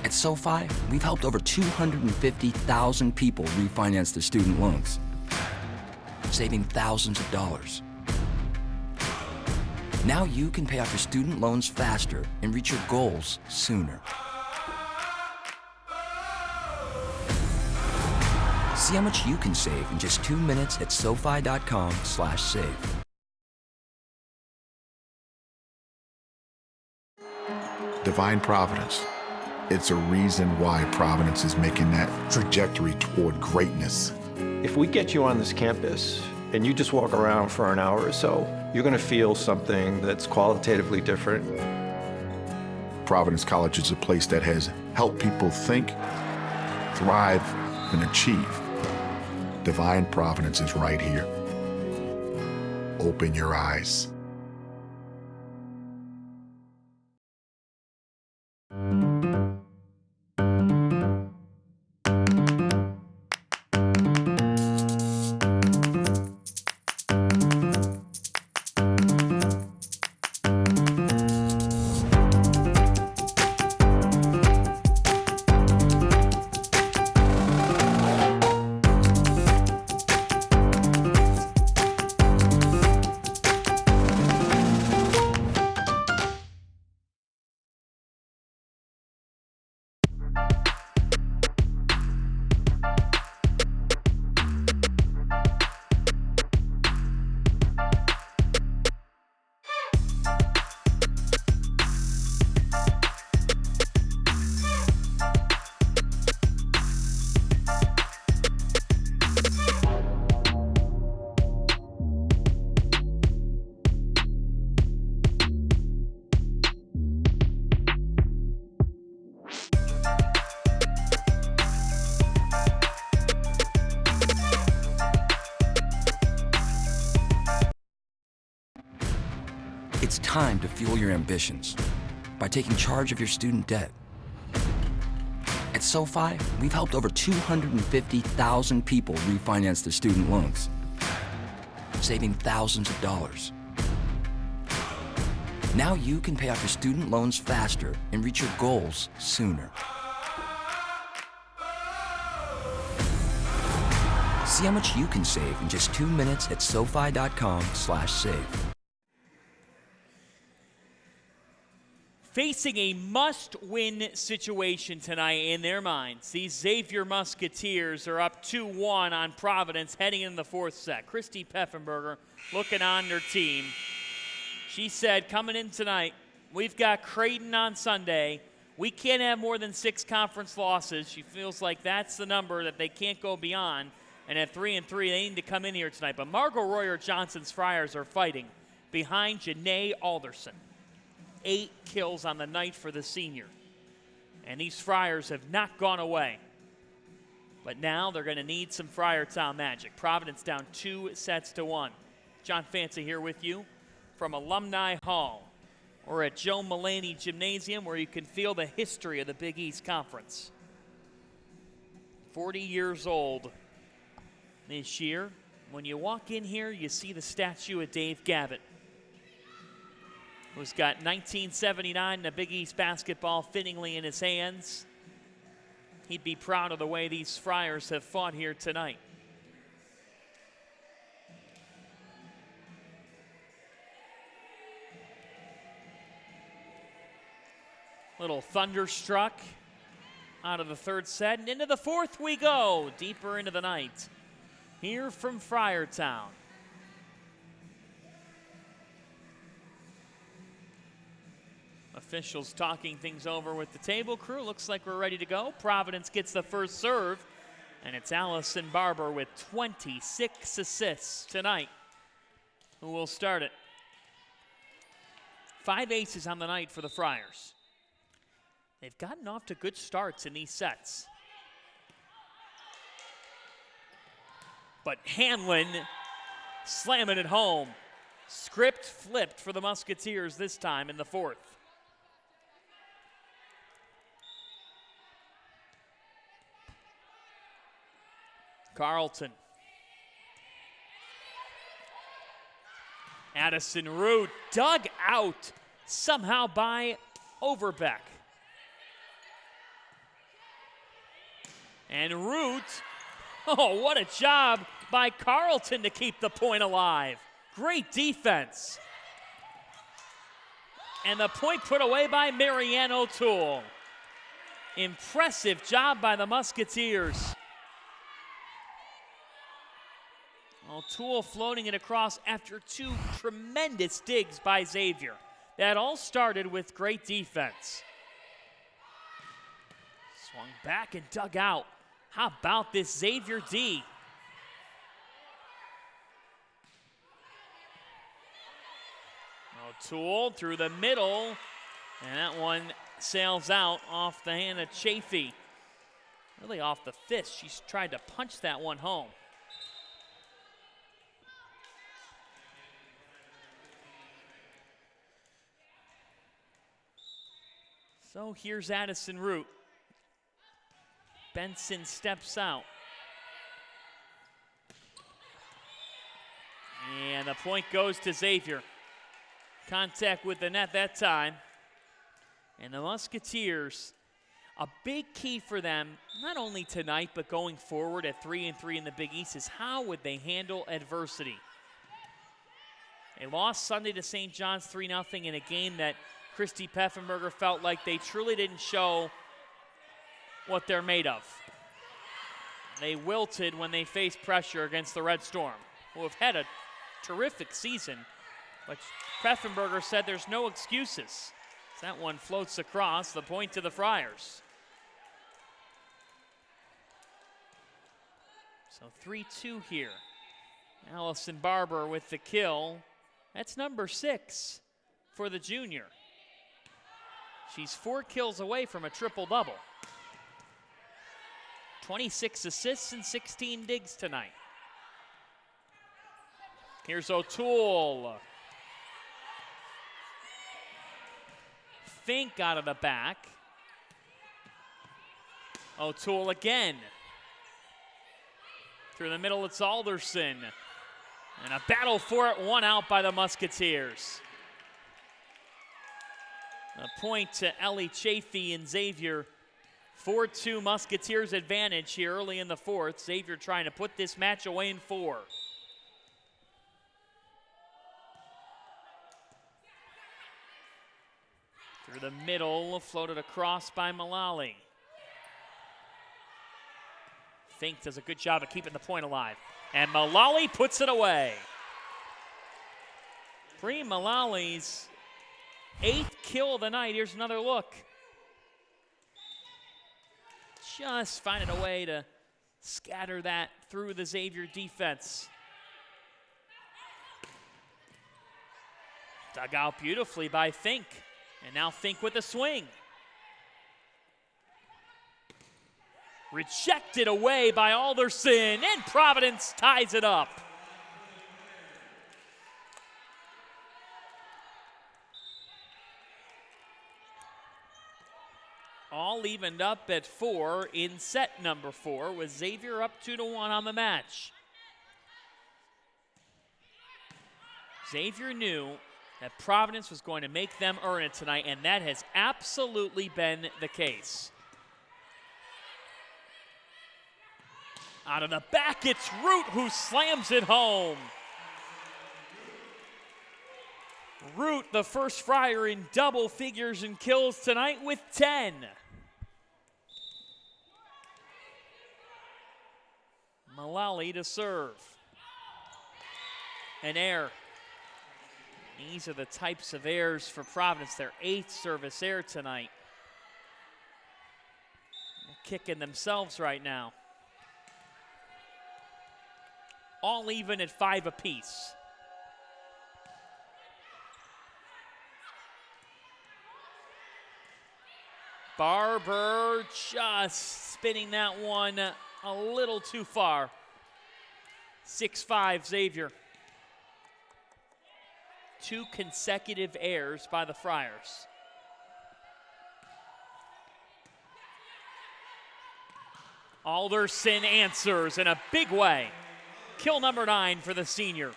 At SoFi, we've helped over 250,000 people refinance their student loans, saving thousands of dollars. Now you can pay off your student loans faster and reach your goals sooner. See how much you can save in just 2 minutes at SoFi.com/save. Divine Providence. It's a reason why Providence is making that trajectory toward greatness. If we get you on this campus and you just walk around for an hour or so, you're going to feel something that's qualitatively different. Providence College is a place that has helped people think, thrive, and achieve. Divine Providence is right here. Open your eyes. It's time to fuel your ambitions by taking charge of your student debt. At SoFi, we've helped over 250,000 people refinance their student loans, saving thousands of dollars. Now you can pay off your student loans faster and reach your goals sooner. See how much you can save in just 2 minutes at SoFi.com/save. Facing a must-win situation tonight in their minds, these Xavier Musketeers are up 2-1 on Providence heading into the fourth set. Christy Peffenberger looking on her team. She said, coming in tonight, we've got Creighton on Sunday. We can't have more than 6 conference losses. She feels like that's the number that they can't go beyond. And at 3-3, they need to come in here tonight. But Margot Royer-Johnson's Friars are fighting behind Janae Alderson. 8 kills on the night for the senior. And these Friars have not gone away. But now they're going to need some Friartown magic. Providence down 2-1. John Fancy here with you from Alumni Hall. Or at Joe Mullaney Gymnasium, where you can feel the history of the Big East Conference. 40 years old this year. When you walk in here, you see the statue of Dave Gavitt, who's got 1979 in the Big East basketball fittingly in his hands. He'd be proud of the way these Friars have fought here tonight. Little thunderstruck out of the third set, and into the fourth we go, deeper into the night. Here from Friartown. Officials talking things over with the table crew. Looks like we're ready to go. Providence gets the first serve, and it's Allison Barber with 26 assists tonight who will start it. 5 aces on the night for the Friars. They've gotten off to good starts in these sets. But Hanlon slamming it home. Script flipped for the Musketeers this time in the fourth. Carlton. Addison Root dug out somehow by Overbeck. And Root, oh, what a job by Carlton to keep the point alive. Great defense. And the point put away by Marianne O'Toole. Impressive job by the Musketeers. O'Toole floating it across after 2 tremendous digs by Xavier. That all started with great defense. Swung back and dug out. How about this Xavier D? O'Toole through the middle, and that one sails out off the hand of Chafee. Really off the fist. She's tried to punch that one home. So here's Addison Root. Benson steps out. And the point goes to Xavier. Contact with the net that time. And the Musketeers, a big key for them, not only tonight, but going forward at 3-3 in the Big East, is how would they handle adversity? They lost Sunday to St. John's 3-0 in a game that Christy Peffenberger felt like they truly didn't show what they're made of. They wilted when they faced pressure against the Red Storm, who have had a terrific season, but Peffenberger said there's no excuses. That one floats across, the point to the Friars. So 3-2 here. Allison Barber with the kill. That's number 6 for the junior. She's 4 kills away from a triple-double. 26 assists and 16 digs tonight. Here's O'Toole. Fink out of the back. O'Toole again. Through the middle, it's Alderson. And a battle for it, one out by the Musketeers. A point to Ellie Chafee and Xavier. 4-2 Musketeers advantage here early in the fourth. Xavier trying to put this match away in 4. Through the middle, floated across by Mullally. Fink does a good job of keeping the point alive. And Mullally puts it away. Bree Mullally's 8th kill of the night. Here's another look. Just finding a way to scatter that through the Xavier defense. Dug out beautifully by Fink. And now Fink with a swing. Rejected away by Alderson, and Providence ties it up. All evened up at 4 in set number 4, with Xavier up 2-1 on the match. Xavier knew that Providence was going to make them earn it tonight, and that has absolutely been the case. Out of the back, it's Root who slams it home. Root, the first Friar in double figures in kills tonight with 10. Mullally to serve. An error. These are the types of errors for Providence, their 8th service error tonight. They're kicking themselves right now. All even at 5 apiece. Barber just spinning that one a little too far. 6-5 Xavier. 2 consecutive errors by the Friars. Alderson answers in a big way. Kill number 9 for the senior.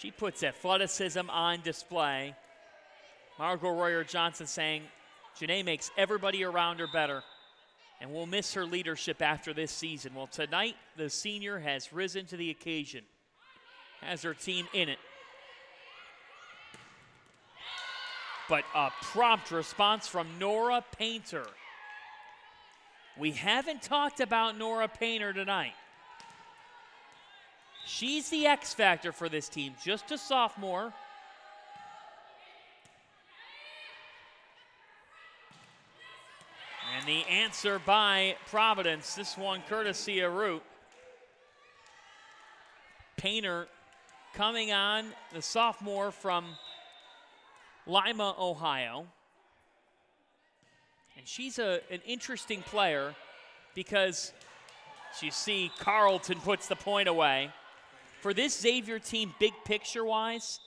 She puts athleticism on display. Margot Royer-Johnson saying, Janae makes everybody around her better, and we'll miss her leadership after this season. Well, tonight, the senior has risen to the occasion. Has her team in it. But a prompt response from Nora Painter. We haven't talked about Nora Painter tonight. She's the X factor for this team, just a sophomore. And the answer by Providence, this one courtesy of Root. Painter coming on, the sophomore from Lima, Ohio. And she's an interesting player because you see Carlton puts the point away. For this Xavier team, big picture-wise,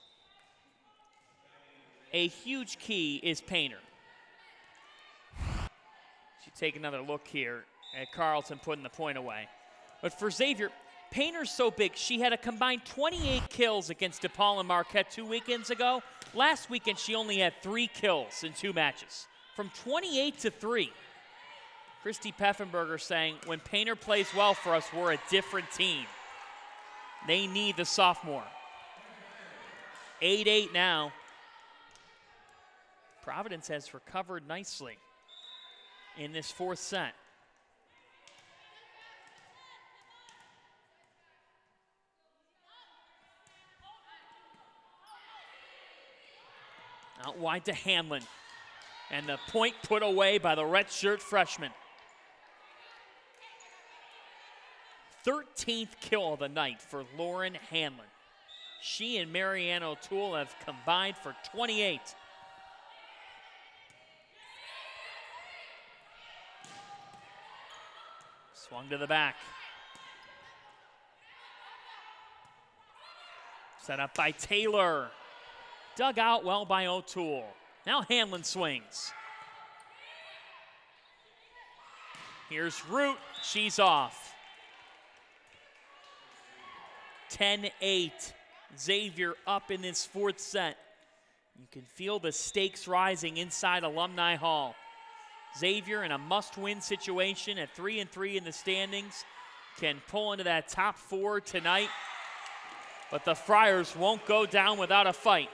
a huge key is Painter. You take another look here at Carlton putting the point away. But for Xavier, Painter's so big, she had a combined 28 kills against DePaul and Marquette 2 weekends ago. Last weekend, she only had 3 kills in 2 matches. From 28 to 3. Christy Peffenberger saying, when Painter plays well for us, we're a different team. They need the sophomore. 8-8 now. Providence has recovered nicely in this 4th set. Out wide to Hanlon. And the point put away by the redshirt freshman. 13th kill of the night for Lauren Hanlon. She and Marianne O'Toole have combined for 28. Swung to the back. Set up by Taylor. Dug out well by O'Toole. Now Hanlon swings. Here's Root. She's off. 10-8. Xavier up in this fourth set. You can feel the stakes rising inside Alumni Hall. Xavier in a must-win situation at 3-3 in the standings can pull into that top four tonight. But the Friars won't go down without a fight.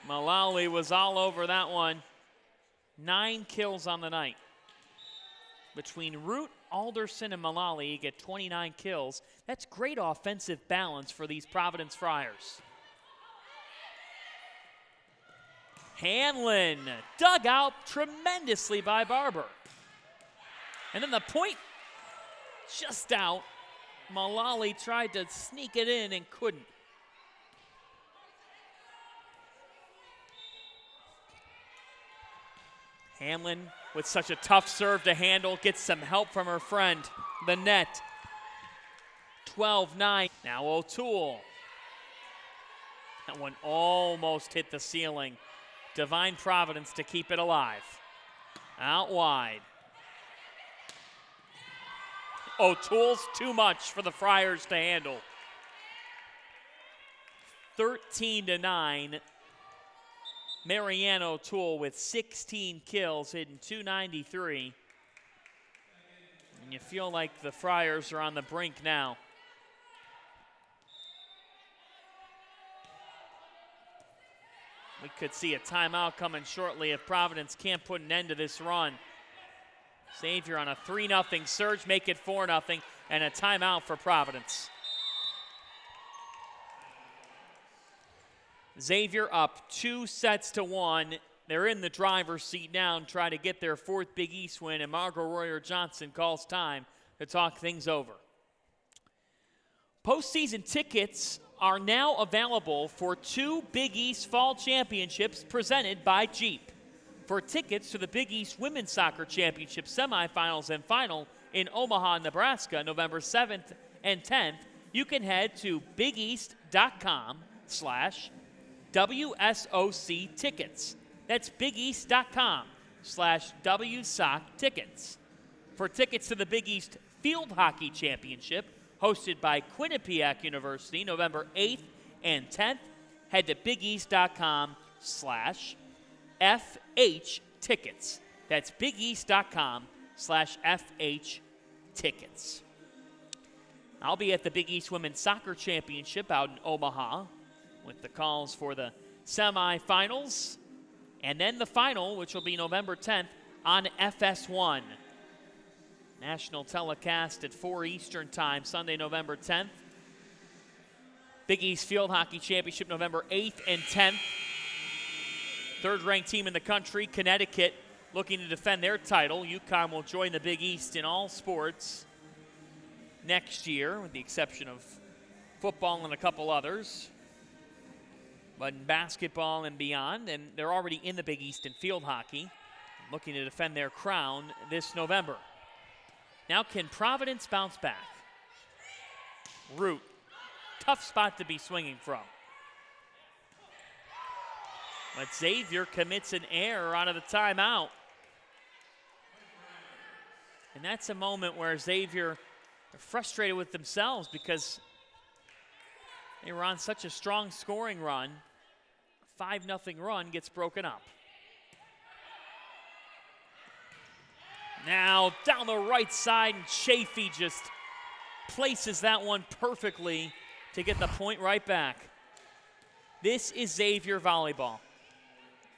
Mullally was all over that one. 9 kills on the night. Between Root, Alderson, and Mullally, you get 29 kills. That's great offensive balance for these Providence Friars. Hanlon dug out tremendously by Barber. And then the point just out. Mullally tried to sneak it in and couldn't. Hanlon with such a tough serve to handle, gets some help from her friend, the net. 12-9. Now O'Toole. That one almost hit the ceiling. Divine Providence to keep it alive. Out wide. O'Toole's too much for the Friars to handle. 13-9. Marianne O'Toole with 16 kills, hitting .293. And you feel like the Friars are on the brink now. We could see a timeout coming shortly if Providence can't put an end to this run. Xavier on a 3-0 surge, make it 4-0, and a timeout for Providence. Xavier up 2-1. They're in the driver's seat now and try to get their fourth Big East win, and Margot Royer-Johnson calls time to talk things over. Postseason tickets are now available for 2 Big East Fall Championships presented by Jeep. For tickets to the Big East Women's Soccer Championship semifinals and final in Omaha, Nebraska, November 7th and 10th, you can head to bigeast.com/WSOC tickets. That's bigeast.com/WSOC tickets. For tickets to the Big East Field Hockey Championship, hosted by Quinnipiac University, November 8th and 10th, head to bigeast.com/FH tickets. That's bigeast.com/FH tickets. I'll be at the Big East Women's Soccer Championship out in Omaha with the calls for the semifinals and then the final, which will be November 10th on FS1. National telecast at 4 Eastern time, Sunday, November 10th. Big East Field Hockey Championship, November 8th and 10th. Third-ranked team in the country, Connecticut, looking to defend their title. UConn will join the Big East in all sports next year, with the exception of football and a couple others. But in basketball and beyond, and they're already in the Big East in field hockey, looking to defend their crown this November. Now, can Providence bounce back? Root, tough spot to be swinging from. But Xavier commits an error out of the timeout. And that's a moment where Xavier are frustrated with themselves because they were on such a strong scoring run. A 5-0 run gets broken up. Now down the right side, and Chafee just places that one perfectly to get the point right back. This is Xavier volleyball.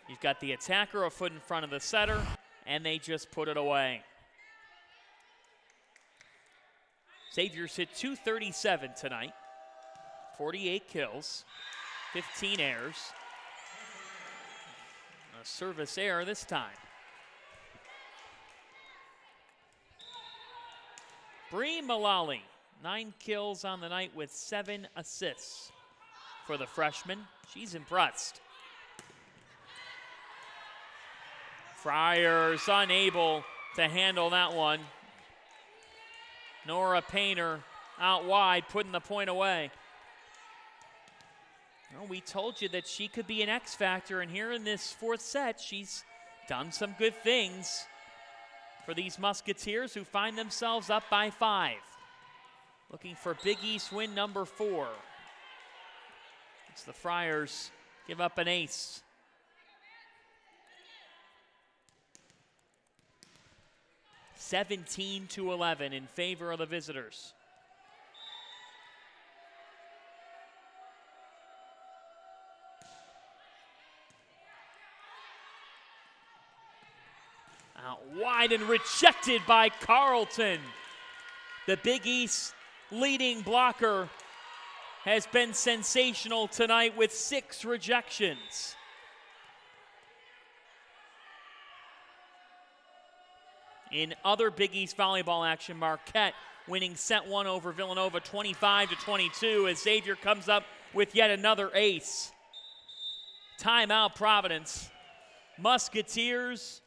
You've got the attacker a foot in front of the setter, and they just put it away. Xavier's hit .237 tonight, 48 kills, 15 errors. A service error this time. Bree Mullally, 9 kills on the night with 7 assists for the freshman. She's impressed. Friars unable to handle that one. Nora Painter out wide, putting the point away. Well, we told you that she could be an X factor, and here in this fourth set, she's done some good things for these Musketeers who find themselves up by 5. Looking for Big East win number 4. It's the Friars give up an ace. (17-11) in favor of the visitors. Out wide and rejected by Carlton. The Big East leading blocker has been sensational tonight with 6 rejections. In other Big East volleyball action, Marquette winning set 1 over Villanova 25-22 as Xavier comes up with yet another ace. Timeout, Providence. Musketeers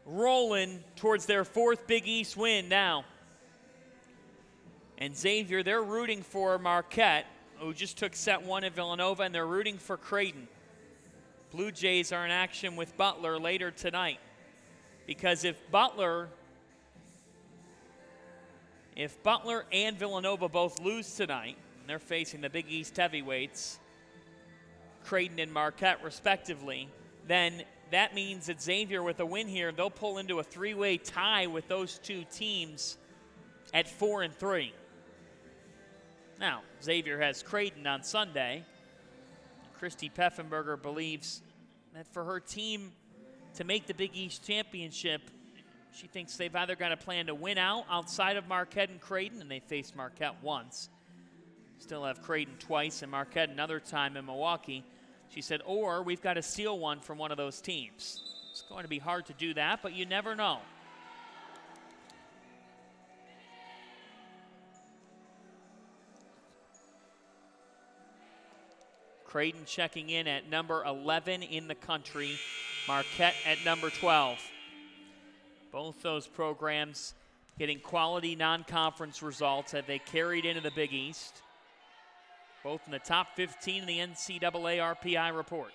rolling towards their 4th Big East win now. And Xavier, they're rooting for Marquette, who just took set 1 at Villanova, and they're rooting for Creighton. Blue Jays are in action with Butler later tonight. Because if Butler and Villanova both lose tonight, and they're facing the Big East heavyweights, Creighton and Marquette respectively, then that means that Xavier, with a win here, they'll pull into a 3-way tie with those 2 teams at 4-3. Now, Xavier has Creighton on Sunday. Christy Peffenberger believes that for her team to make the Big East Championship, she thinks they've either got a plan to win out outside of Marquette and Creighton, and they faced Marquette once. Still have Creighton twice and Marquette another time in Milwaukee. She said, or we've got to steal one from one of those teams. It's going to be hard to do that, but you never know. Creighton checking in at number 11 in the country. Marquette at number 12. Both those programs getting quality non-conference results that they carried into the Big East. Both in the top 15 in the NCAA RPI report.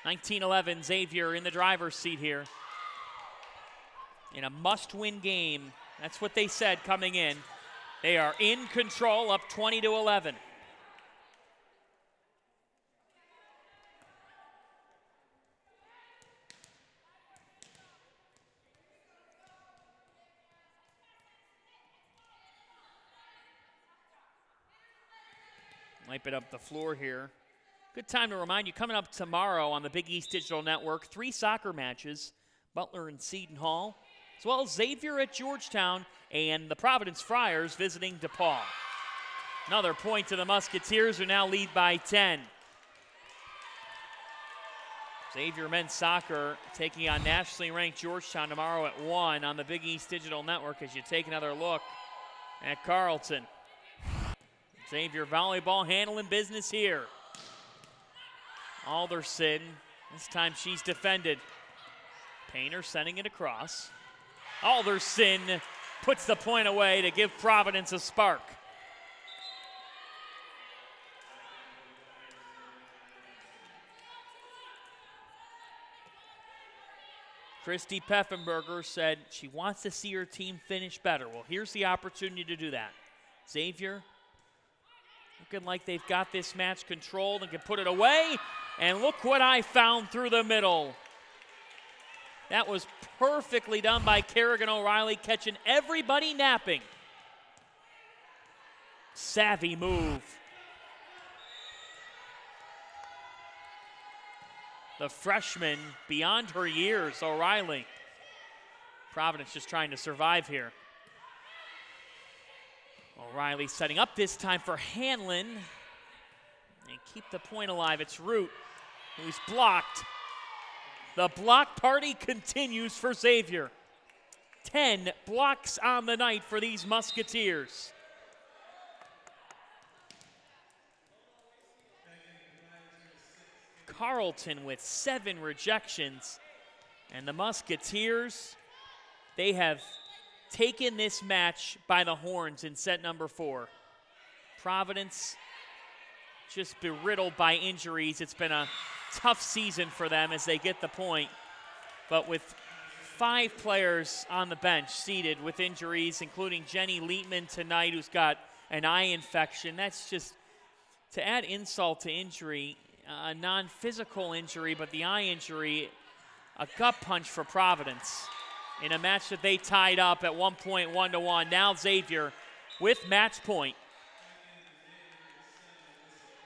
19-11, Xavier in the driver's seat here. In a must-win game, that's what they said coming in. They are in control, up 20-11. Wipe it up the floor here. Good time to remind you, coming up tomorrow on the Big East Digital Network, 3 soccer matches, Butler and Seton Hall, as well as Xavier at Georgetown and the Providence Friars visiting DePaul. Another point to the Musketeers, who now lead by 10. Xavier men's soccer taking on nationally ranked Georgetown tomorrow at 1 on the Big East Digital Network as you take another look at Carleton. Xavier volleyball handling business here. Alderson, this time she's defended. Painter sending it across. Alderson puts the point away to give Providence a spark. Christy Peffenberger said she wants to see her team finish better. Well, here's the opportunity to do that. Xavier looking like they've got this match controlled and can put it away. And look what I found through the middle. That was perfectly done by Kerrigan O'Reilly, catching everybody napping. Savvy move. The freshman, beyond her years, O'Reilly. Providence just trying to survive here. O'Reilly setting up this time for Hanlon. And keep the point alive. It's Root, who's blocked. The block party continues for Xavier. 10 blocks on the night for these Musketeers. Carleton with 7 rejections. And the Musketeers, they have taken this match by the horns in set number 4. Providence just beriddled by injuries. It's been a tough season for them as they get the point. But with 5 players on the bench seated with injuries, including Jenny Lietman tonight, who's got an eye infection, that's just to add insult to injury, a non-physical injury, but the eye injury, a gut punch for Providence in a match that they tied up at one point 1-1. Now Xavier with match point.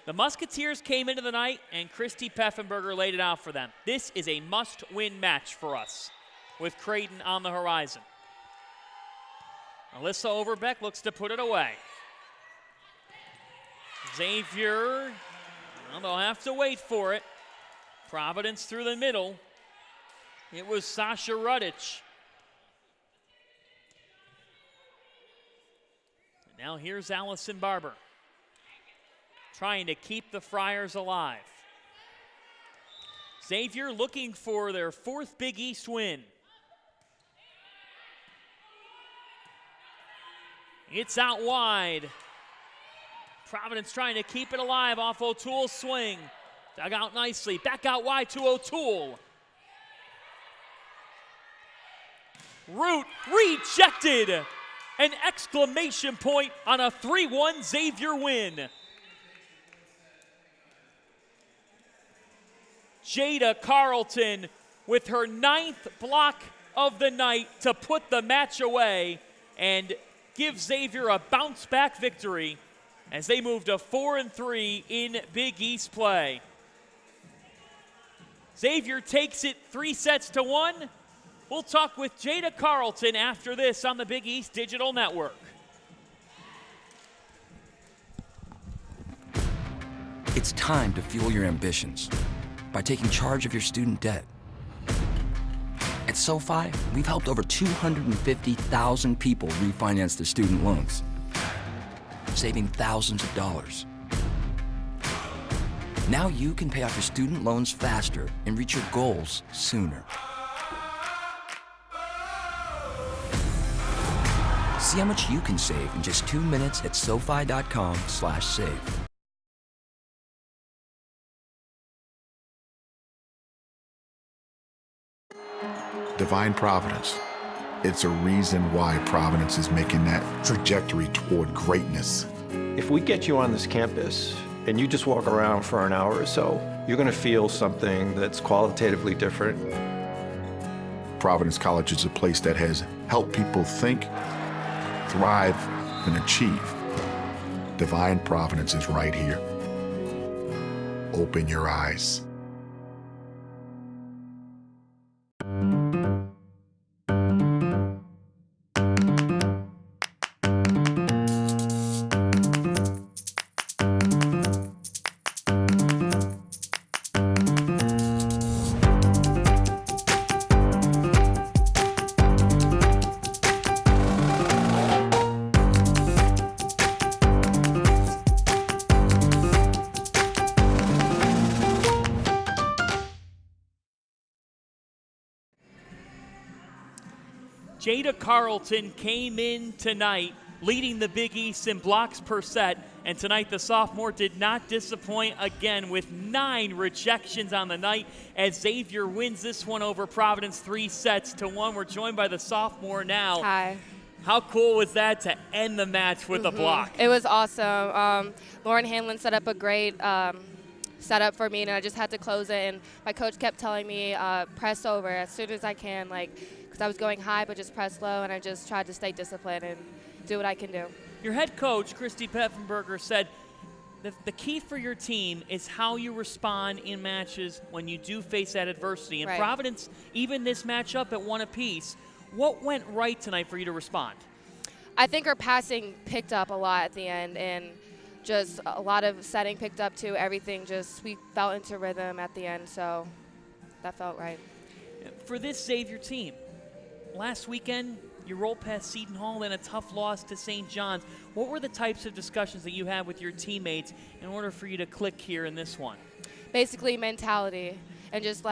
The Musketeers came into the night, and Christy Peffenberger laid it out for them. This is a must-win match for us, with Creighton on the horizon. Alyssa Overbeck looks to put it away. Xavier, well, they'll have to wait for it. Providence through the middle. It was Sasha Rudich. And now here's Allison Barber, trying to keep the Friars alive. Xavier looking for their 4th Big East win. It's out wide. Providence trying to keep it alive off O'Toole's swing. Dug out nicely. Back out wide to O'Toole. Root rejected. An exclamation point on a 3-1 Xavier win. Jada Carlton with her 9th block of the night to put the match away and give Xavier a bounce-back victory as they move to 4-3 in Big East play. Xavier takes it 3-1. We'll talk with Jada Carlton after this on the Big East Digital Network. It's time to fuel your ambitions by taking charge of your student debt. At SoFi, we've helped over 250,000 people refinance their student loans, saving thousands of dollars. Now you can pay off your student loans faster and reach your goals sooner. See how much you can save in just 2 minutes at SoFi.com/save. Divine Providence. It's a reason why Providence is making that trajectory toward greatness. If we get you on this campus and you just walk around for an hour or so, you're going to feel something that's qualitatively different. Providence College is a place that has helped people think, thrive, and achieve. Divine Providence is right here. Open your eyes. Jada Carlton came in tonight leading the Big East in blocks per set, and tonight the sophomore did not disappoint again with 9 rejections on the night as Xavier wins this one over Providence 3-1. We're joined by the sophomore now. Hi. How cool was that to end the match with a block? It was awesome. Lauren Hanlon set up a great setup for me, and I just had to close it, and my coach kept telling me press over as soon as I can, because I was going high but just press low, and I just tried to stay disciplined and do what I can do. Your head coach, Christy Peffenberger, said the key for your team is how you respond in matches when you do face that adversity. And right. Providence, even this matchup at 1 apiece, what went right tonight for you to respond? I think our passing picked up a lot at the end, and just a lot of setting picked up too. Everything we fell into rhythm at the end, so that felt right. For this Xavier team, last weekend, you rolled past Seton Hall in a tough loss to St. John's. What were the types of discussions that you had with your teammates in order for you to click here in this one? Basically mentality and just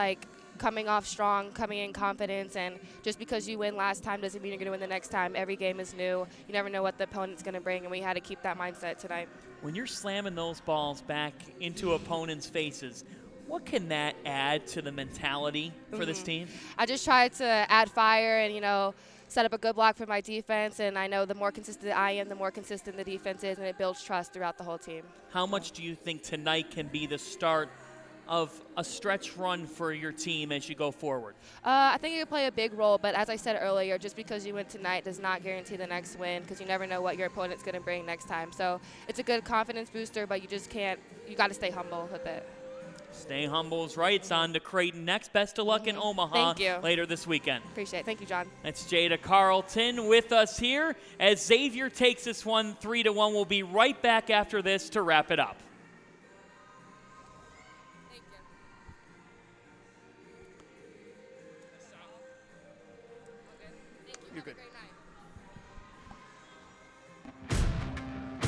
coming off strong, coming in confidence, and just because you win last time doesn't mean you're going to win the next time. Every game is new. You never know what the opponent's going to bring, and we had to keep that mindset tonight. When you're slamming those balls back into opponents' faces, what can that add to the mentality for this team? I just tried to add fire and, set up a good block for my defense, and I know the more consistent I am, the more consistent the defense is, and it builds trust throughout the whole team. How much do you think tonight can be the start of a stretch run for your team as you go forward? I think it could play a big role, but as I said earlier, just because you win tonight does not guarantee the next win, because you never know what your opponent's going to bring next time. So it's a good confidence booster, but you got to stay humble with it. Stay humble is right. It's on to Creighton next. Best of luck in Omaha later this weekend. Appreciate it. Thank you, John. That's Jada Carlton with us here as Xavier takes this one 3-1. We'll be right back after this to wrap it up. Thank you. You're good.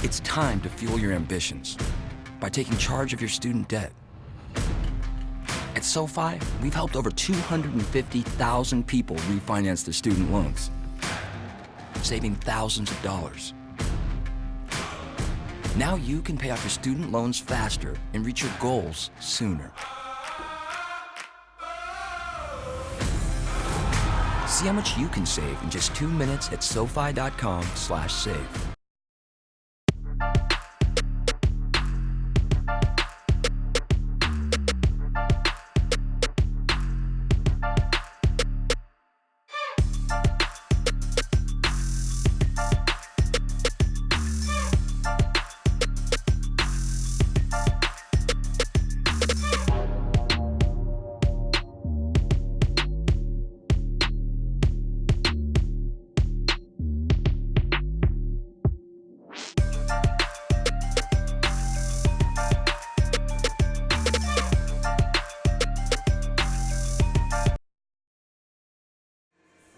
It's time to fuel your ambitions by taking charge of your student debt. At SoFi, we've helped over 250,000 people refinance their student loans, saving thousands of dollars. Now you can pay off your student loans faster and reach your goals sooner. See how much you can save in just 2 minutes at SoFi.com/save.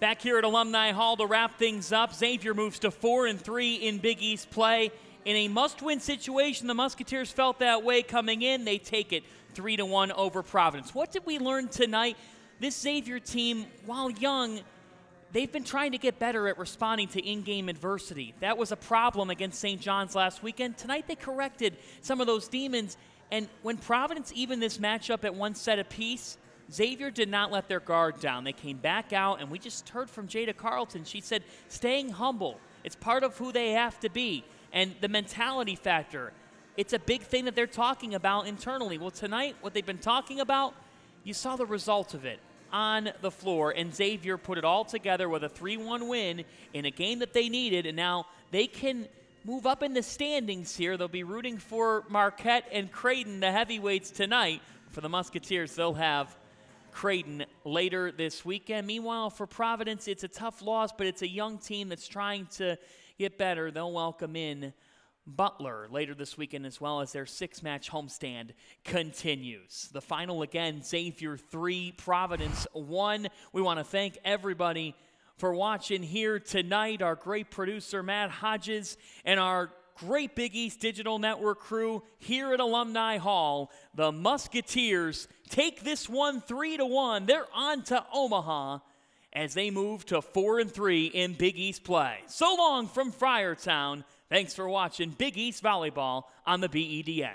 Back here at Alumni Hall to wrap things up, Xavier moves to 4-3 in Big East play. In a must-win situation, the Musketeers felt that way coming in. They take it 3-1 over Providence. What did we learn tonight? This Xavier team, while young, they've been trying to get better at responding to in-game adversity. That was a problem against St. John's last weekend. Tonight they corrected some of those demons, and when Providence evened this matchup at one set apiece, Xavier did not let their guard down. They came back out, and we just heard from Jada Carlton. She said, staying humble. It's part of who they have to be. And the mentality factor, it's a big thing that they're talking about internally. Well, tonight, what they've been talking about, you saw the result of it on the floor, and Xavier put it all together with a 3-1 win in a game that they needed, and now they can move up in the standings here. They'll be rooting for Marquette and Creighton, the heavyweights, tonight. For the Musketeers, they'll have Creighton later this weekend. Meanwhile, for Providence, it's a tough loss, but it's a young team that's trying to get better. They'll welcome in Butler later this weekend, as well as their 6-match homestand continues. The final again, Xavier 3, Providence 1. We want to thank everybody for watching here tonight. Our great producer, Matt Hodges, and our great Big East Digital Network crew here at Alumni Hall. The Musketeers take this one 3-1. They're on to Omaha as they move to 4-3 in Big East play. So long from Friartown. Thanks for watching Big East Volleyball on the BEDN.